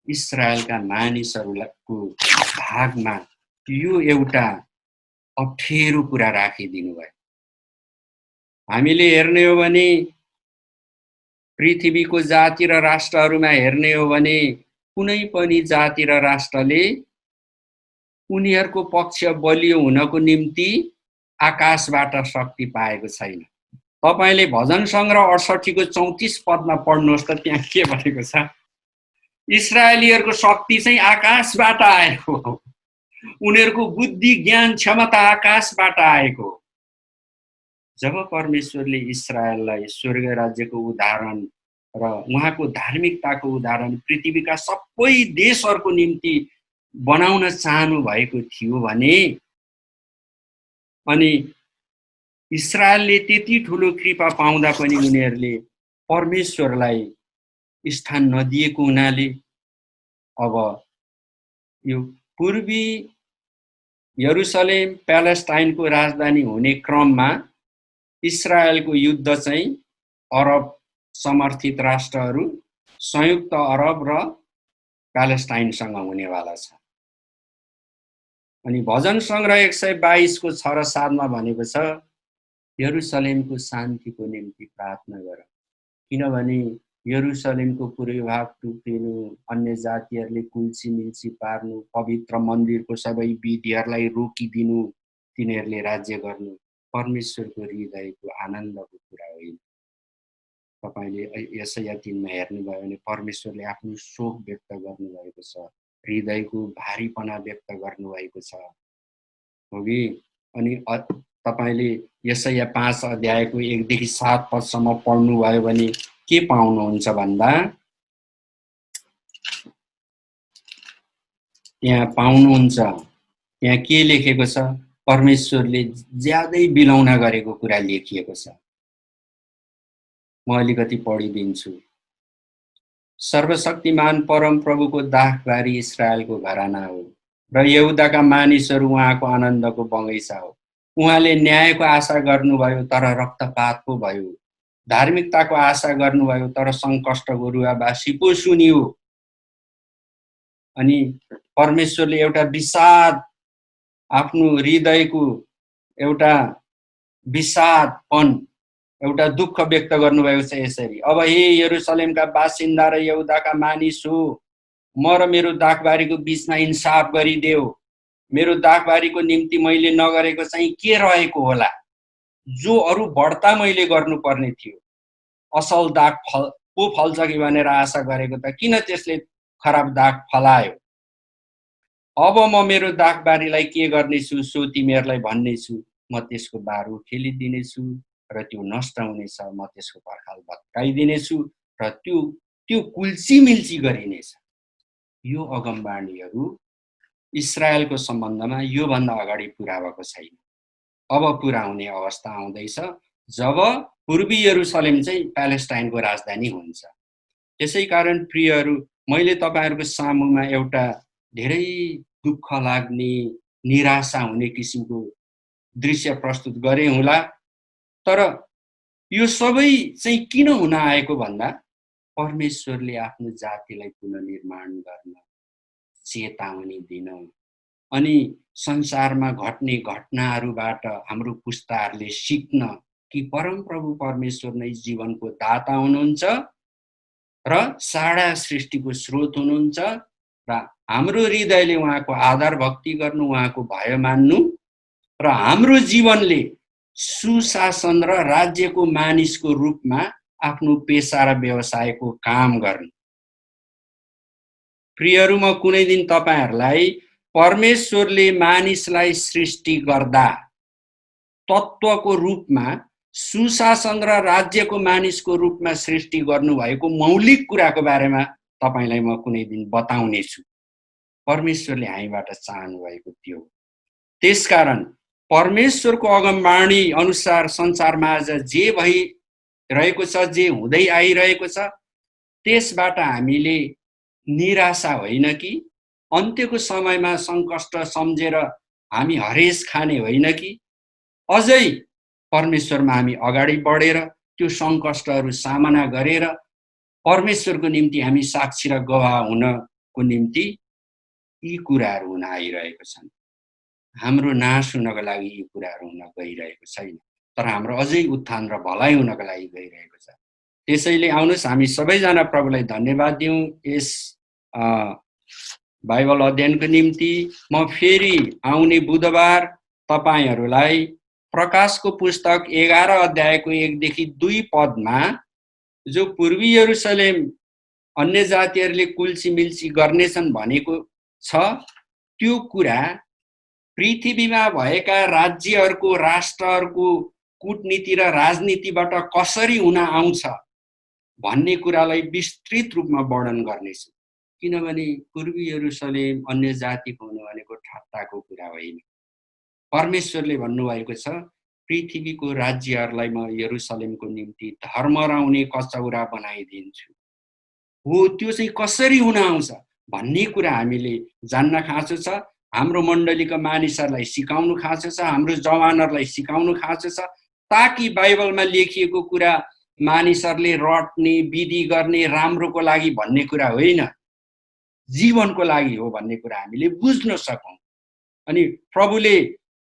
इस्रायलका मानिसहरूको भागमा यो एउटा अप्ठ्यारो कुरा राखिदिनु भयो। हामीले हेर्ने हो भने पृथ्वीको जाति र राष्ट्रहरूमा हेर्ने हो भने कुनै पनि जाति र राष्ट्रले उनीहरूको पक्ष बलियो हुनको निम्ति आकाशबाट शक्ति पाएको छैन। तपाईले भजन सङ्ग्रह 68 को 34 पदमा पढ्नुहोस् त, त्यहाँ के भनेको छ? इस्राएलीहरूको शक्ति चाहिँ आकाशबाट आएको हो, उनीहरूको बुद्धि ज्ञान क्षमता आकाशबाट आएको। जब परमेश्वरले इस्राएललाई स्वर्ग राज्यको उदाहरण र उहाँको धार्मिकताको उदाहरण पृथ्वीका सबै देशहरूको निम्ति बनाउन चाहनु भएको थियो भने, अनि इस्राएलले त्यति ठुलो कृपा पाउँदा पनि उनीहरूले परमेश्वरलाई स्थान नदिएको हुनाले अब यो पूर्वी यरुसलेम प्यालेस्टाइनको राजधानी हुने क्रममा इस्राएलको युद्ध चाहिँ अरब समर्थित राष्ट्रहरू संयुक्त अरब र प्यालेस्टाइनसँग हुनेवाला छ। अनि भजन सङ्ग्रह 122 को 6 र 7 मा भनेको छ, यरुसलेमको शान्तिको निम्ति प्रार्थना गर, किनभने यरुसलेमको पूर्वभाग टुक्रिनु, अन्य जातिहरूले कुल्ची मिल्ची पार्नु, पवित्र मन्दिरको सबै विधिहरूलाई रोकिदिनु, तिनीहरूले राज्य गर्नु परमेश्वरको हृदयको आनन्दको कुरा होइन। तपाईले यशाया 3 मा हेर्नुभयो भने परमेश्वरले आफ्नो शोक व्यक्त गर्नुभएको छ, हृदयको भारीपना व्यक्त गर्नुभएको छ, हो कि? अनि तपाईले यशाया 5 अध्यायको 1 देखि 7 पदसम्म पढ्नुभयो भने के पाउनुहुन्छ भन्दा, त्यहाँ पाउनुहुन्छ, त्यहाँ के लेखेको छ? परमेश्वरले ज्यादै बिलौना गरेको कुरा लेखिएको छ। म अलिकति पढिदिन्छु। सर्वशक्तिमान परम प्रभुको दाखबारी इस्रायलको घराना हो र यहुदाका मानिसहरू उहाँको आनन्दको बगैँचा हो। उहाँले न्यायको आशा गर्नुभयो तर रक्तपात पो भयो, धार्मिकताको आशा गर्नुभयो तर सङ्कष्टको रुवाबासी पो सुनियो। अनि परमेश्वरले एउटा विषाद, आफ्नो हृदयको एउटा विषादपन, एउटा दुःख व्यक्त गर्नुभएको छ यसरी, अब हे यरुसलेमका बासिन्दा र यहुदाका मानिस हो, म र मेरो दाखबारीको बीचमा इन्साफ गरिदेऊ। मेरो दाखबारीको निम्ति मैले नगरेको चाहिँ के रहेको होला? जो अरू बढ्ता मैले गर्नुपर्ने थियो। असल दाग पो फल्छ कि भनेर आशा गरेको त किन त्यसले खराब दाग फलायो? अब म मेरो दाखबारीलाई के गर्नेछु सो तिमीहरूलाई भन्नेछु। म त्यसको बारु खेलिदिनेछु र त्यो नष्ट हुनेछ। म त्यसको पर्खाल भत्काइदिनेछु र त्यो कुल्ची मिल्ची गरिनेछ। यो अगमबाणीहरू इस्रायलको सम्बन्धमा योभन्दा अगाडि पुरा भएको छैन। अब पुरा हुने अवस्था आउँदैछ जब पूर्वी यरुसलेम चाहिँ प्यालेस्टाइनको राजधानी हुन्छ। त्यसै कारण प्रियहरू, मैले तपाईहरुको सामुमा एउटा धेरै दुःख लाग्ने, निराशा हुने किसिमको दृश्य प्रस्तुत गरे होला। तर यो सबै चाहिँ किन हुन आएको भन्दा परमेश्वरले आफ्नो जातिलाई पुनर्निर्माण गर्न, चेतावनी दिन अनि संसारमा घट्ने घटनाहरूबाट हाम्रो पुस्ताहरूले सिक्न कि परमप्रभु परमेश्वर नै जीवनको दाता हुनुहुन्छ र सारा सृष्टिको स्रोत हुनुहुन्छ र हाम्रो हृदयले उहाँको आदर भक्ति गर्नु, उहाँको भय मान्नु र हाम्रो जीवनले सुशासन र राज्यको मानिसको रूपमा आफ्नो पेशा र व्यवसायको काम गर्नु। प्रियहरू, म कुनै दिन तपाईहरुलाई परमेश्वरले मानिसलाई सृष्टि गर्दा तत्त्वको रूपमा सुशासन र राज्यको मानिसको रूपमा सृष्टि गर्नुभएको मौलिक कुराको बारेमा तपाईलाई म कुनै दिन बताउने छु। परमेश्वरले हामीबाट चाहनु भएको त्यो। त्यसकारण परमेश्वरको अगमबाणी अनुसार संसारमा आज जे भइरहेको छ, जे हुँदै आइरहेको छ, त्यसबाट हामीले निराशा होइन कि अन्त्यको समयमा सङ्कष्ट सम्झेर हामी हरेस खाने होइन कि अझै परमेश्वरमा हामी अगाडि बढेर त्यो सङ्कष्टहरू सामना गरेर परमेश्वरको निम्ति हामी साक्षी र गवाह हुनको निम्ति यी कुराहरू हुन आइरहेको छन्। हाम्रो नाश हुनको लागि यी कुराहरू हुन गइरहेको छैन, तर हाम्रो अझै उत्थान र भलाइ हुनको लागि गइरहेको छ। त्यसैले आउनुहोस् हामी सबैजना प्रभुलाई धन्यवाद दिउँ यस बाइबल अध्ययनको निम्ति। म फेरि आउने बुधबार तपाईहरुलाई प्रकाशको पुस्तक 11 अध्यायको 1 देखि 2 पदमा जो पूर्वी यरुसलेम अन्य जातिहरूले कुल्ची मिल्ची गर्नेछन् भनेको छ, त्यो कुरा पृथ्वीमा भएका राज्यहरूको, राष्ट्रहरूको कूटनीति र राजनीतिबाट कसरी हुन आउँछ भन्ने कुरालाई विस्तृत रूपमा वर्णन गर्नेछु। किनभने पूर्वी यरुसलेम अन्य जातिको हुनु भनेको ठट्टाको कुरा होइन। परमेश्वरले भन्नुभएको छ, पृथ्वीको राज्यहरूलाई म यरुसलेमको निम्ति धर्मराउने कचौरा बनाइदिन्छु। हो, त्यो चाहिँ कसरी हुन आउँछ भन्ने कुरा हामीले जान्न खाँचो छ। हाम्रो मण्डलीका मानिसहरूलाई सिकाउनु खाँचो छ, हाम्रो जवानहरूलाई सिकाउनु खाँचो छ, ताकि बाइबलमा लेखिएको कुरा मानिसहरूले रट्ने, विधि गर्ने, राम्रोको लागि भन्ने कुरा होइन, जीवनको लागि हो भन्ने कुरा हामीले बुझ्न सकौं। अनि प्रभुले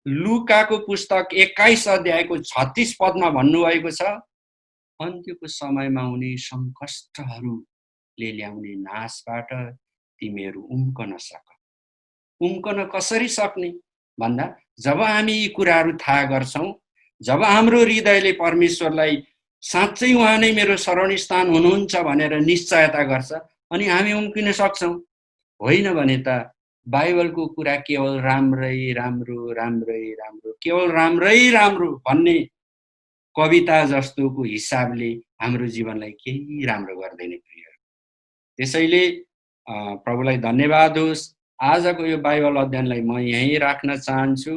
लुकाको पुस्तक 21 अध्यायको 36 पदमा भन्नुभएको छ, अन्त्यको समयमा हुने सङ्कष्टहरूले ल्याउने नाशबाट तिमीहरू उम्कन सक। उम्कन कसरी सक्ने भन्दा जब हामी यी कुराहरू थाहा गर्छौं, जब हाम्रो हृदयले परमेश्वरलाई साँच्चै उहाँ नै मेरो शरणस्थान हुनुहुन्छ भनेर निश्चयता गर्छ, अनि हामी उम्किन सक्छौं। होइन भने त बाइबलको कुरा केवल राम्रै राम्रो राम्रै राम्रो केवल राम्रै राम्रो भन्ने कविता जस्तोको हिसाबले हाम्रो जीवनलाई केही राम्रो गर्दैन प्रियहरू। त्यसैले प्रभुलाई धन्यवाद होस्। आजको यो बाइबल अध्ययनलाई म यहीँ राख्न चाहन्छु।